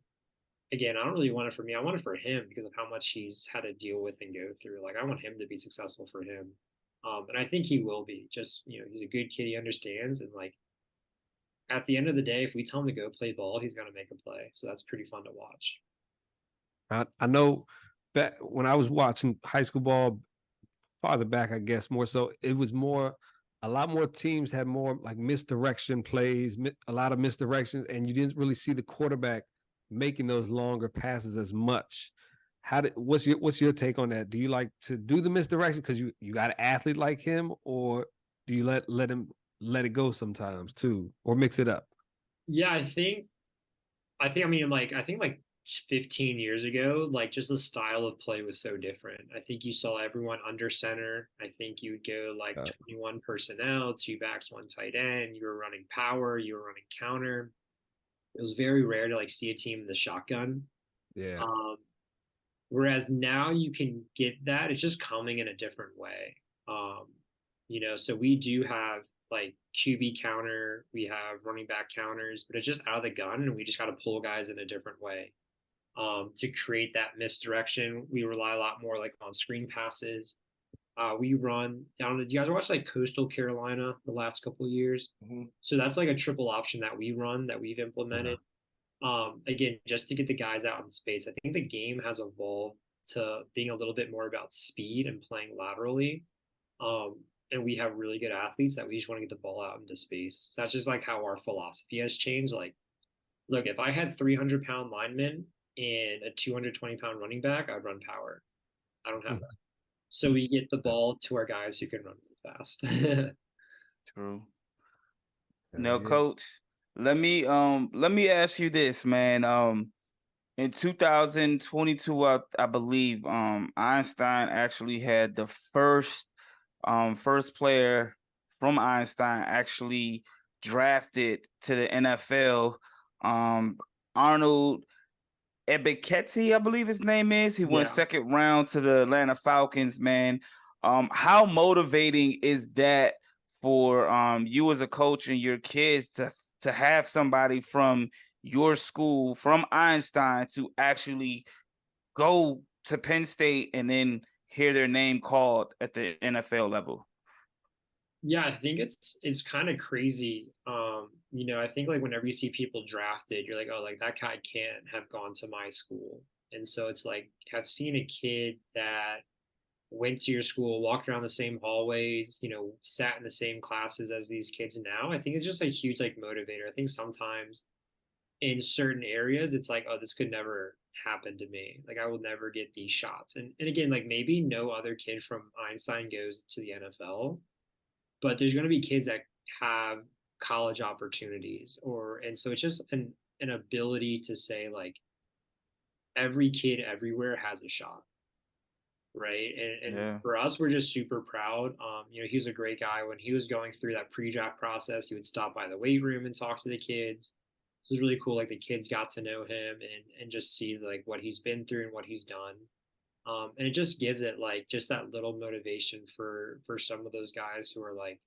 really want it for me. I want it for him because of how much he's had to deal with and go through. Like, I want him to be successful for him. And I think he will be. Just, you know, he's a good kid. He understands. And like, at the end of the day, if we tell him to go play ball, he's going to make a play. So that's pretty fun to watch. I know that when I was watching high school ball farther back, I guess more so, it was a lot more teams had more like misdirection plays, a lot of misdirections, and you didn't really see the quarterback making those longer passes as much. What's your take on that? Do you like to do the misdirection because you got an athlete like him, or do you let him let it go sometimes too, or mix it up? Yeah, I think 15 years ago, like just the style of play was so different. I think you saw everyone under center. I think you would go like 21 personnel, two backs, one tight end. You were running power, you were running counter. It was very rare to like see a team in the shotgun. Yeah. Whereas now you can get that. It's just coming in a different way. You know, so we do have like QB counter, we have running back counters, but it's just out of the gun and we just got to pull guys in a different way. To create that misdirection, we rely a lot more like on screen passes. We run down. You guys watch like Coastal Carolina the last couple of years? Mm-hmm. So that's like a triple option that we run that we've implemented. Again, just to get the guys out in space. I think the game has evolved to being a little bit more about speed and playing laterally. And we have really good athletes that we just want to get the ball out into space. So that's just like how our philosophy has changed. Like, look, if I had 300-pound linemen and a 220-pound running back, I'd run power. I don't have that. So we get the ball to our guys who can run really fast. True. Now, Coach, let me ask you this, man. In 2022, I believe Einstein actually had the first player from Einstein actually drafted to the NFL. Arnold Ebiketie, I believe his name is. He went second round to the Atlanta Falcons, man. How motivating is that for you as a coach and your kids to have somebody from your school, from Einstein, to actually go to Penn State and then hear their name called at the NFL level? Yeah, I think it's kind of crazy. You know, I think like whenever you see people drafted, you're like, oh, like that guy can't have gone to my school. And so it's like I've seen a kid that went to your school, walked around the same hallways, you know, sat in the same classes as these kids now. I think it's just a huge like motivator. I think sometimes in certain areas it's like, oh, this could never happen to me. Like I will never get these shots. And again, like maybe no other kid from Einstein goes to the NFL, but there's going to be kids that have college opportunities and so it's just an ability to say like every kid everywhere has a shot, right? And for us, we're just super proud. You know, he was a great guy. When he was going through that pre-draft process, he would stop by the weight room and talk to the kids. So it was really cool. Like the kids got to know him and just see like what he's been through and what he's done. And it just gives it like just that little motivation for some of those guys who are like,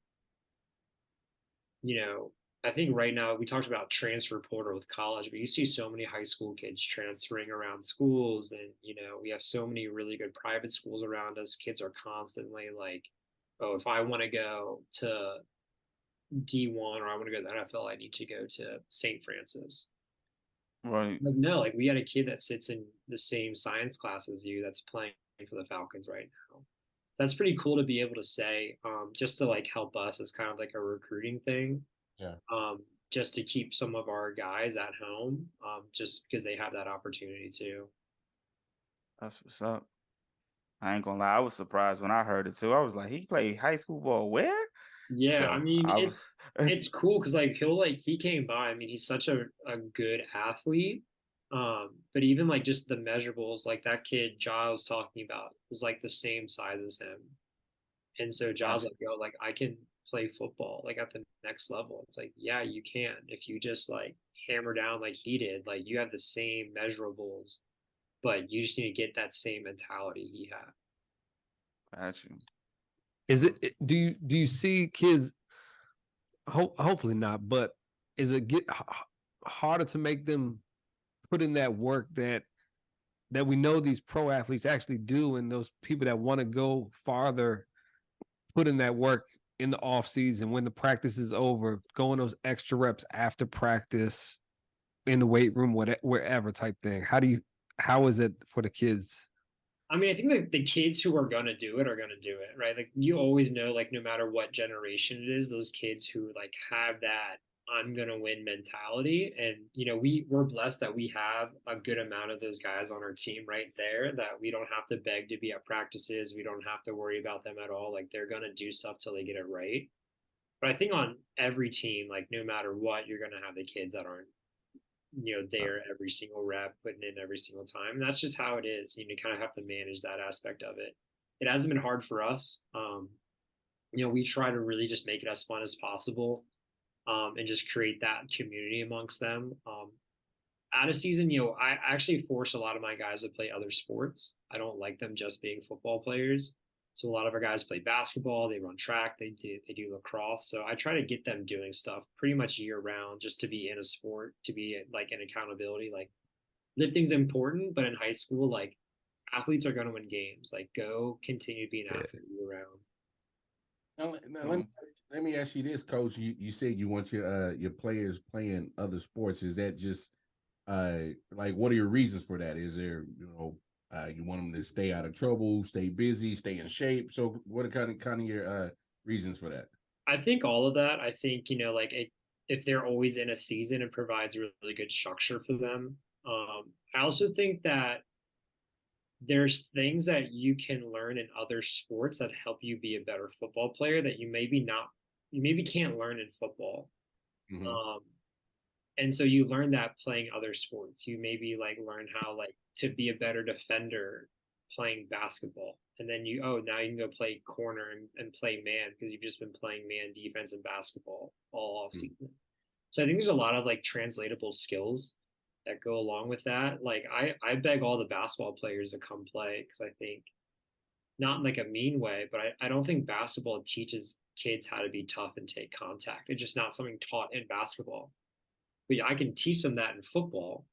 you know, I think right now we talked about transfer portal with college, but you see so many high school kids transferring around schools, and you know we have so many really good private schools around us. Kids are constantly like, "Oh, if I want to go to D1 or I want to go to the NFL, I need to go to St. Francis." Right. Like no, like we had a kid that sits in the same science class as you that's playing for the Falcons right now. That's pretty cool to be able to say, just to like help us as kind of like a recruiting thing. Yeah. Just to keep some of our guys at home, just because they have that opportunity too. That's what's up. I ain't gonna lie, I was surprised when I heard it too. I was like, he played high school ball where? Yeah, So I mean, I was it's cool because like he came by. I mean, he's such a good athlete. But even like just the measurables, like that kid Ja was talking about is like the same size as him. And so Ja's like, yo, like I can play football like at the next level. It's like, yeah, you can. If you just like hammer down like he did, like you have the same measurables, but you just need to get that same mentality he had. got you. Is it? Do you see kids? Hopefully not, but is it harder to make them put in that work that we know these pro athletes actually do, and those people that want to go farther put in that work in the off season when the practice is over, going those extra reps after practice in the weight room, wherever type thing. How is it for the kids? I mean, I think that the kids who are gonna do it are gonna do it, right? Like you always know, like no matter what generation it is, those kids who like have that I'm gonna win mentality. And we're blessed that we have a good amount of those guys on our team right there that we don't have to beg to be at practices. We don't have to worry about them at all. Like they're gonna do stuff till they get it right. But I think on every team, like no matter what, you're gonna have the kids that aren't there every single rep, putting in every single time. And that's just how it is. You kind of have to manage that aspect of it. It hasn't been hard for us. We try to really just make it as fun as possible, and just create that community amongst them. Out of season, I actually force a lot of my guys to play other sports. I don't like them just being football players. So a lot of our guys play basketball, they run track, they do lacrosse. So I try to get them doing stuff pretty much year round just to be in a sport, to be like an accountability. Like lifting's important, but in high school, like athletes are going to win games. Like go continue to be an athlete year round. Now, let me ask you this, Coach. You said you want your players playing other sports. Is that just like what are your reasons for that? Is there you want them to stay out of trouble, stay busy, stay in shape? So what are kind of your reasons for that? I think all of that. I think like if they're always in a season, it provides a really good structure for them. I also think that there's things that you can learn in other sports that help you be a better football player that you maybe can't learn in football. Mm-hmm. And so you learn that playing other sports. You maybe like learn how like to be a better defender playing basketball. And then now you can go play corner and play man because you've just been playing man defense and basketball all off season. Mm-hmm. So I think there's a lot of like translatable skills that go along with that. Like I beg all the basketball players to come play because I think not in like a mean way, but I don't think basketball teaches kids how to be tough and take contact. It's just not something taught in basketball. But I can teach them that in football.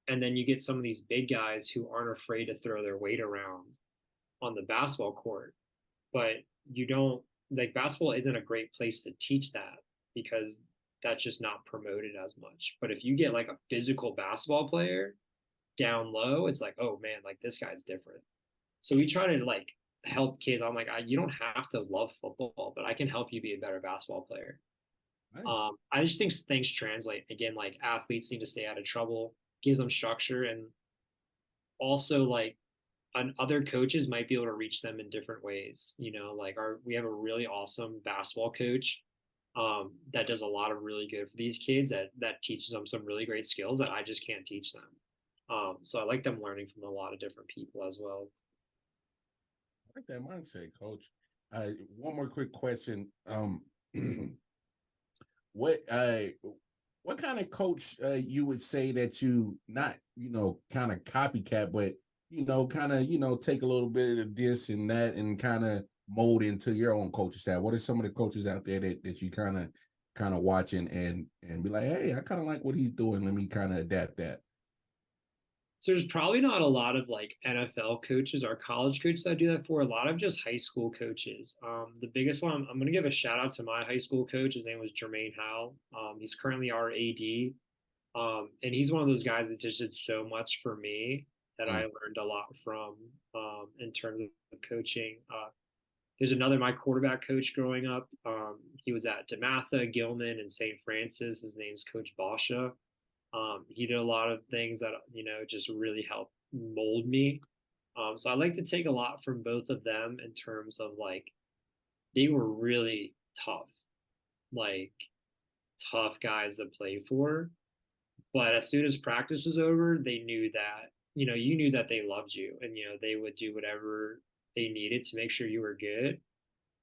And then you get some of these big guys who aren't afraid to throw their weight around on the basketball court. But you don't like basketball isn't a great place to teach that because that's just not promoted as much. But if you get like a physical basketball player down low, it's like, oh man, like this guy's different. So we try to like help kids. I'm like, you don't have to love football, but I can help you be a better basketball player. Right. I just think things translate. Again, like athletes need to stay out of trouble, gives them structure, and also like other coaches might be able to reach them in different ways. Like we have a really awesome basketball coach that does a lot of really good for these kids that teaches them some really great skills that I just can't teach them. So I like them learning from a lot of different people as well. I like that mindset, Coach. One more quick question. What kind of coach you would say that you not kind of copycat, but kind of take a little bit of this and that and kind of mold into your own coaching style? What are some of the coaches out there that you kind of watching and be like, hey, I kind of like what he's doing. Let me kind of adapt that. So there's probably not a lot of like NFL coaches or college coaches that do that for. A lot of just high school coaches. The biggest one, I'm going to give a shout out to my high school coach. His name was Jermaine Howell. He's currently our AD. And he's one of those guys that just did so much for me that I learned a lot from in terms of coaching. There's another, my quarterback coach growing up. He was at DeMatha, Gilman, and St. Francis. His name's Coach Basha. He did a lot of things that, just really helped mold me. So I like to take a lot from both of them in terms of like, they were really tough, like tough guys to play for. But as soon as practice was over, they knew that, you knew that they loved you, and, they would do whatever they needed to make sure you were good.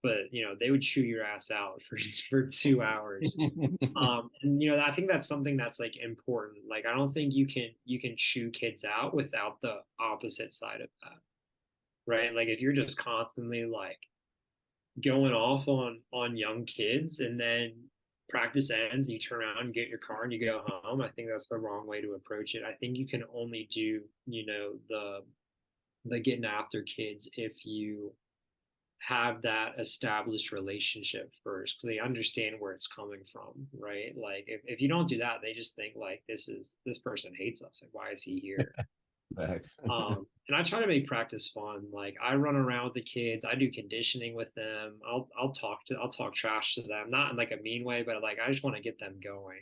But, they would chew your ass out for 2 hours. And, I think that's something that's like important. Like, I don't think you can chew kids out without the opposite side of that. Right. Like, if you're just constantly like going off on young kids, and then practice ends and you turn around and get your car and you go home, I think that's the wrong way to approach it. I think you can only do, the getting after kids if you have that established relationship first, because they understand where it's coming from, right? Like, if you don't do that, they just think like, this person hates us, like, why is he here? Thanks. And I try to make practice fun. Like, I run around with the kids, I do conditioning with them. I'll talk trash to them, not in like a mean way, but like, I just want to get them going.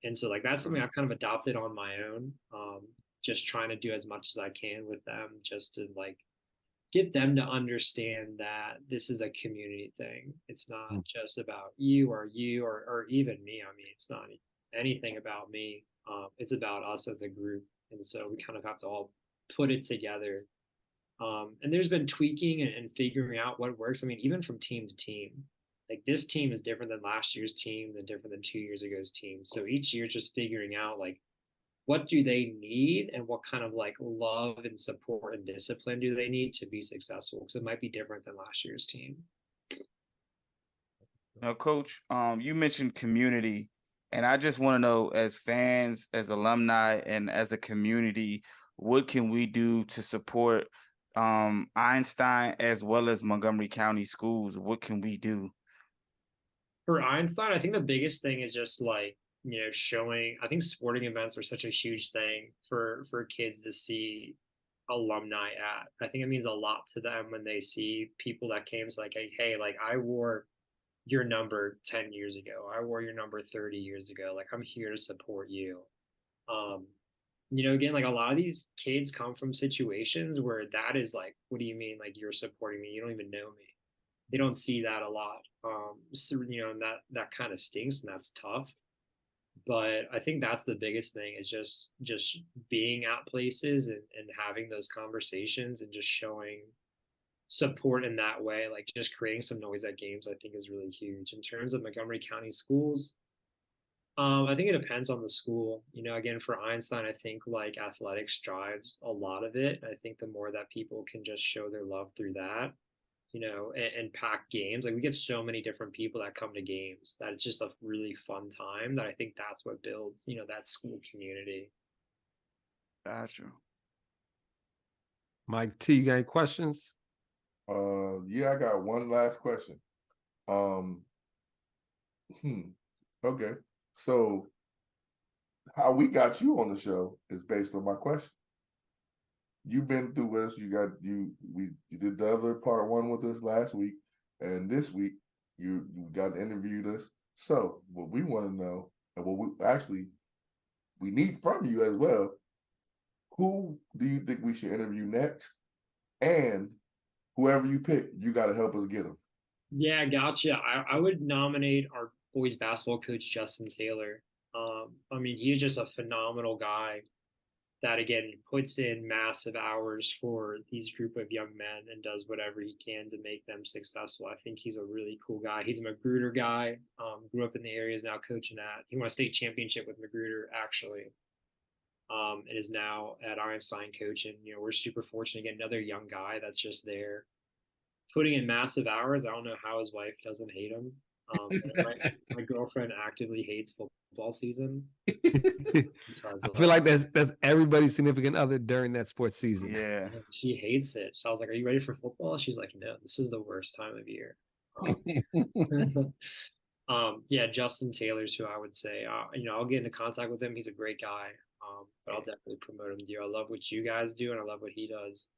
And so like, that's something I've kind of adopted on my own. Just trying to do as much as I can with them, just to like get them to understand that this is a community thing. It's not just about you or even me. I mean, it's not anything about me. It's about us as a group. And so we kind of have to all put it together. And there's been tweaking and figuring out what works. I mean, even from team to team, like, this team is different than last year's team, than different than 2 years ago's team. So each year, just figuring out like, what do they need, and what kind of like love and support and discipline do they need to be successful? Because it might be different than last year's team. Now, Coach, you mentioned community, and I just want to know, as fans, as alumni, and as a community, what can we do to support Einstein as well as Montgomery County schools? What can we do? For Einstein, I think the biggest thing is just like, showing. I think sporting events are such a huge thing for kids to see alumni at. I think it means a lot to them when they see people that came to like, hey, like, I wore your number 10 years ago. I wore your number 30 years ago. Like, I'm here to support you. Again, like, a lot of these kids come from situations where that is like, what do you mean? Like, you're supporting me? You don't even know me. They don't see that a lot. So, and that kind of stinks, and that's tough. But I think that's the biggest thing, is just being at places and having those conversations and just showing support in that way. Like, just creating some noise at games, I think, is really huge. In terms of Montgomery County schools, I think it depends on the school. Again, for Einstein, I think like athletics drives a lot of it. I think the more that people can just show their love through that, and pack games. Like, we get so many different people that come to games that it's just a really fun time, that I think that's what builds, that school community. Gotcha. Mike T, you got any questions? Yeah, I got one last question. Okay. So how we got you on the show is based on my question. You've been through with us. You did the other part one with us last week, and this week you got interviewed us. So what we want to know, and what we need from you as well, who do you think we should interview next? And whoever you pick, you got to help us get them. Yeah, gotcha. I would nominate our boys basketball coach, Justin Taylor. I mean, he's just a phenomenal guy that, again, puts in massive hours for these group of young men and does whatever he can to make them successful. I think he's a really cool guy. He's a Magruder guy, grew up in the area, is now coaching he won a state championship with Magruder, actually, and is now at Einstein coaching. We're super fortunate to get another young guy that's just there putting in massive hours. I don't know how his wife doesn't hate him. My girlfriend actively hates football season. I feel like that's everybody's significant other during that sports season. Yeah. She hates it. So I was like, "Are you ready for football?" She's like, "No, this is the worst time of year." Yeah, Justin Taylor's who I would say. I'll get into contact with him. He's a great guy. But I'll definitely promote him to you. I love what you guys do, and I love what he does.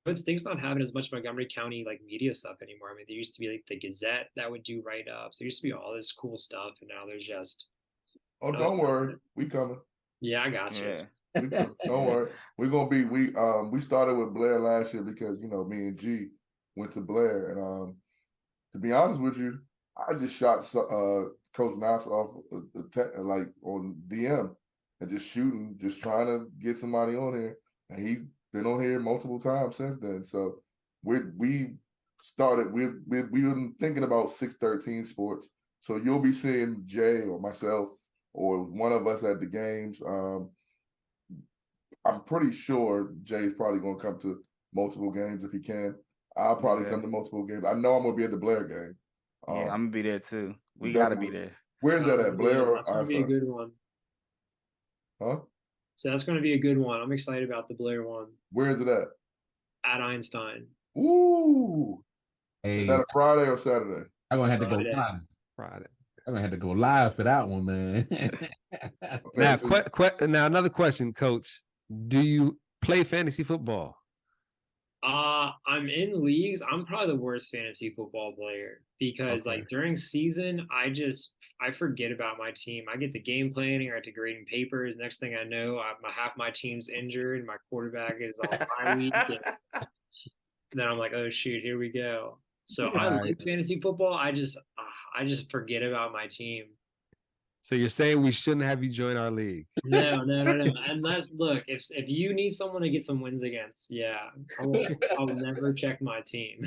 But Stink's not having as much Montgomery County like media stuff anymore. I mean, there used to be like the Gazette that would do write-ups. There used to be all this cool stuff, and now there's just Oh, don't worry, we coming. yeah, I got you. Yeah. Don't worry, we're gonna be. We started with Blair last year because me and G went to Blair, and to be honest with you, I just shot Coach Knox off like on DM and just shooting, just trying to get somebody on here, and he been on here multiple times since then. So we've been thinking about 613 Sports. So you'll be seeing Jay or myself or one of us at the games. I'm pretty sure Jay's probably gonna come to multiple games if he can. I'll probably come to multiple games. I know I'm gonna be at the Blair game. Yeah, I'm gonna be there too. We definitely. gotta be there. Where's that at, Blair or That's gonna be a Einstein? good one. Huh? So that's gonna be a good one. I'm excited about the Blair one Where's it at? at Einstein. Ooh. Hey, Is that a Friday or Saturday? I'm gonna have to go Friday. live. Friday. I'm gonna have to go live for that one, man. Now, so now another question, Coach. Do you play fantasy football? I'm in leagues. I'm probably the worst fantasy football player because Okay. like during season, I forget about my team. I get to game planning or I get to grading papers. Next thing I know, half my team's injured. My quarterback is on my week. And then I'm like, oh shoot, here we go. So I Right. like fantasy football. I just forget about my team. So you're saying we shouldn't have you join our league? No. Unless look, if you need someone to get some wins against, yeah, I'll never check my team.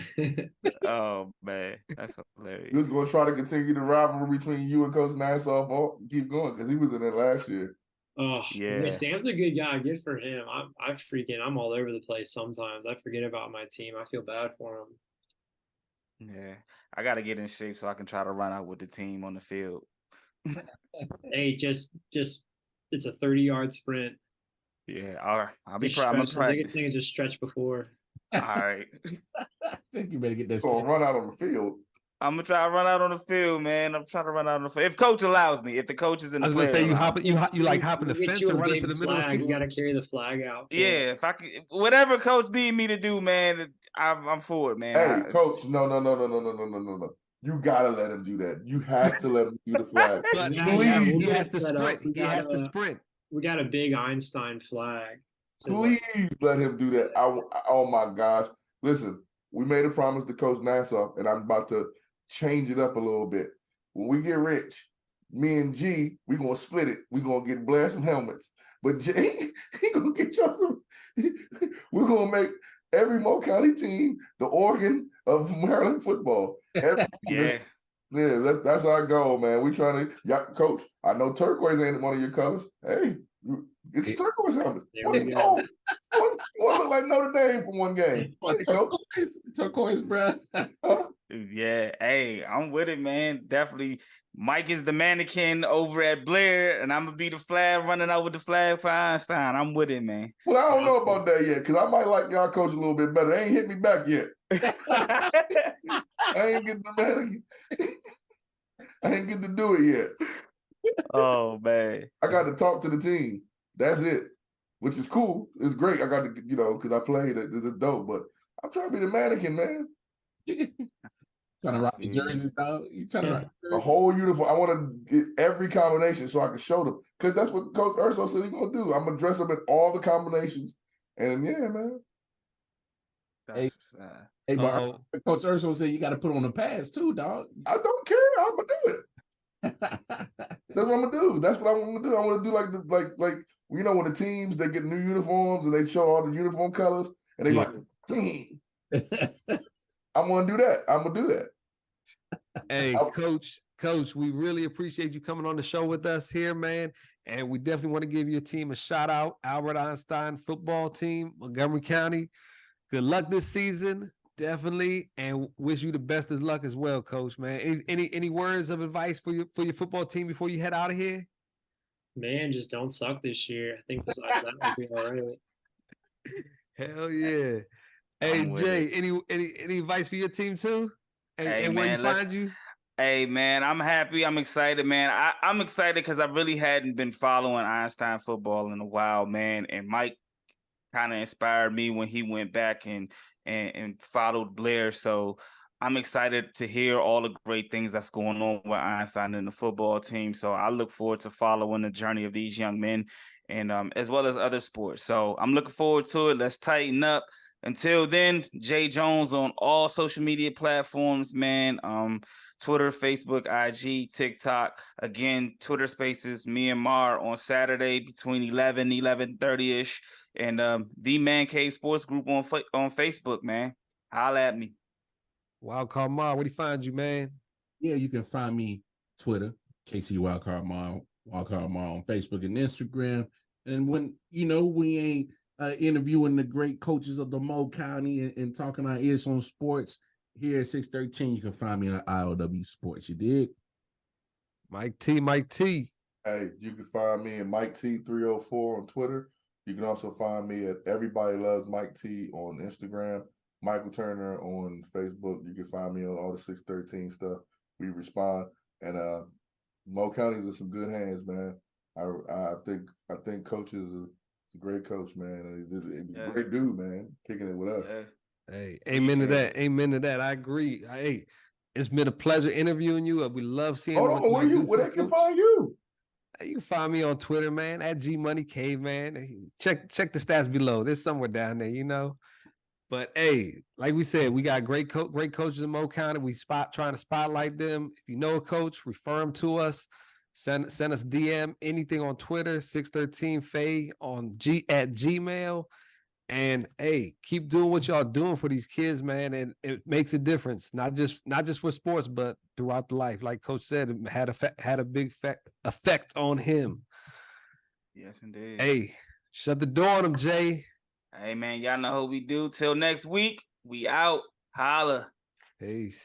Oh man, that's hilarious. You're gonna try to continue the rivalry between you and Coach Nassau. Keep going because he was in it last year. Oh Yeah. Sam's a good guy. Good for him. I'm all over the place sometimes. I forget about my team. I feel bad for him. Yeah, I gotta get in shape so I can try to run out with the team on the field. Hey, just it's a 30-yard sprint. Yeah, all right. I'll be Just proud. I'm gonna stretch. The biggest practice. thing is just stretch before. All right. I think you better get this. So run out on the field. I'm gonna try to run out on the field, man. I'm trying to run out on the field. If coach allows me, if the coaches in I the was gonna say players you allow me. you like hopping the We'll get fence you and a run big into the middle of the flag. You field. got to carry the flag out. Yeah, if I can, whatever coach need me to do, man, I'm for it, man. Hey, Coach, no. You gotta let him do that. You have to let him do the flag. But Yeah, please, we'll he get has it to set up. sprint. He has to sprint. We got a big Einstein flag. So Please let him do that. Oh my gosh. Listen, we made a promise to Coach Nassau, and I'm about to change it up a little bit. When we get rich, me and G, we're gonna split it. We're gonna get Blair some helmets. But Jay, he gonna get y'all some. We're gonna make every Mo County team the organ of Maryland football. Yeah. Yeah, that's our goal, man. We trying to, Coach. I know turquoise ain't one of your colors. Hey, it's a turquoise helmet. There One we to go. go. One look like Notre Dame for one game. Turquoise, bro. Yeah, hey, I'm with it, man. Definitely. Mike is the mannequin over at Blair, and I'm gonna be the flag running out with the flag for Einstein. I'm with it, man. Well, I don't know about that yet, because I might like y'all coach a little bit better. They ain't hit me back yet. I ain't getting the mannequin. I ain't get to do it yet. Oh man. I got to talk to the team. That's it. Which is cool. It's great. I got to, because I played it. It's dope. But I'm trying to be the mannequin, man. Trying to rock the jerseys, dog. You trying to rock the The jersey? whole uniform. I want to get every combination so I can show them. Because that's what Coach Urso said he's going to do. I'm going to dress up in all the combinations. And yeah, man. Hey, but Coach Urso said you got to put on the pads too, dog. I don't care. I'm going to do it. That's what I'm going to do. That's what I want to do. I want to do like when the teams, they get new uniforms and they show all the uniform colors and they like, I'm going to do that. I'm going to do that. Hey, Coach, we really appreciate you coming on the show with us here, man. And we definitely want to give your team a shout out, Albert Einstein football team, Montgomery County. Good luck this season, definitely, and wish you the best of luck as well, Coach, man. Any words of advice for your football team before you head out of here? Man, just don't suck this year. I think besides that, we'll be all right. Hell yeah. Hey, Jay, any advice for your team too? And where you find you? Hey, man, I'm happy. I'm excited, man. I'm excited because I really hadn't been following Einstein football in a while, man. And Mike kind of inspired me when he went back and followed Blair. So I'm excited to hear all the great things that's going on with Einstein and the football team. So I look forward to following the journey of these young men and as well as other sports. So I'm looking forward to it. Let's tighten up. Until then, Jae Jones on all social media platforms, man. Twitter, Facebook, IG, TikTok. Again, Twitter Spaces, me and Mar on Saturday between 11:30ish. And the Man Cave Sports Group on Facebook, man. Holla at me. Wildcard Mar, where do you find you, man? Yeah, you can find me Twitter, KC Wildcard Mar on Facebook and Instagram. And when we ain't interviewing the great coaches of the Mo County and talking our ears on sports here at 613, you can find me on IOW Sports. You dig? Mike T. Hey, you can find me at Mike T 304 on Twitter. You can also find me at Everybody Loves Mike T on Instagram. Michael Turner on Facebook. You can find me on all the 613 stuff. We respond. And Mo County's in some good hands, man. I think Coach is a great coach, man. He's a great dude, man. Kicking it with us. Yeah. Hey, amen to that. Amen to that. I agree. Hey, it's been a pleasure interviewing you. We love seeing Hold on, where they can find you? Hey, you can find me on Twitter, man, at GMoneyCave, man. Check the stats below. There's somewhere down there, But hey, like we said, we got great coaches in Mo County. We trying to spotlight them. If you know a coach, refer them to us. Send us DM anything on Twitter, 613 Faye at Gmail. And hey, keep doing what y'all doing for these kids, man. And it makes a difference, not just for sports, but throughout the life. Like Coach said, it had a big effect on him. Yes, indeed. Hey, shut the door on him, Jay. Hey, man, y'all know what we do. Till next week, we out. Holla. Peace.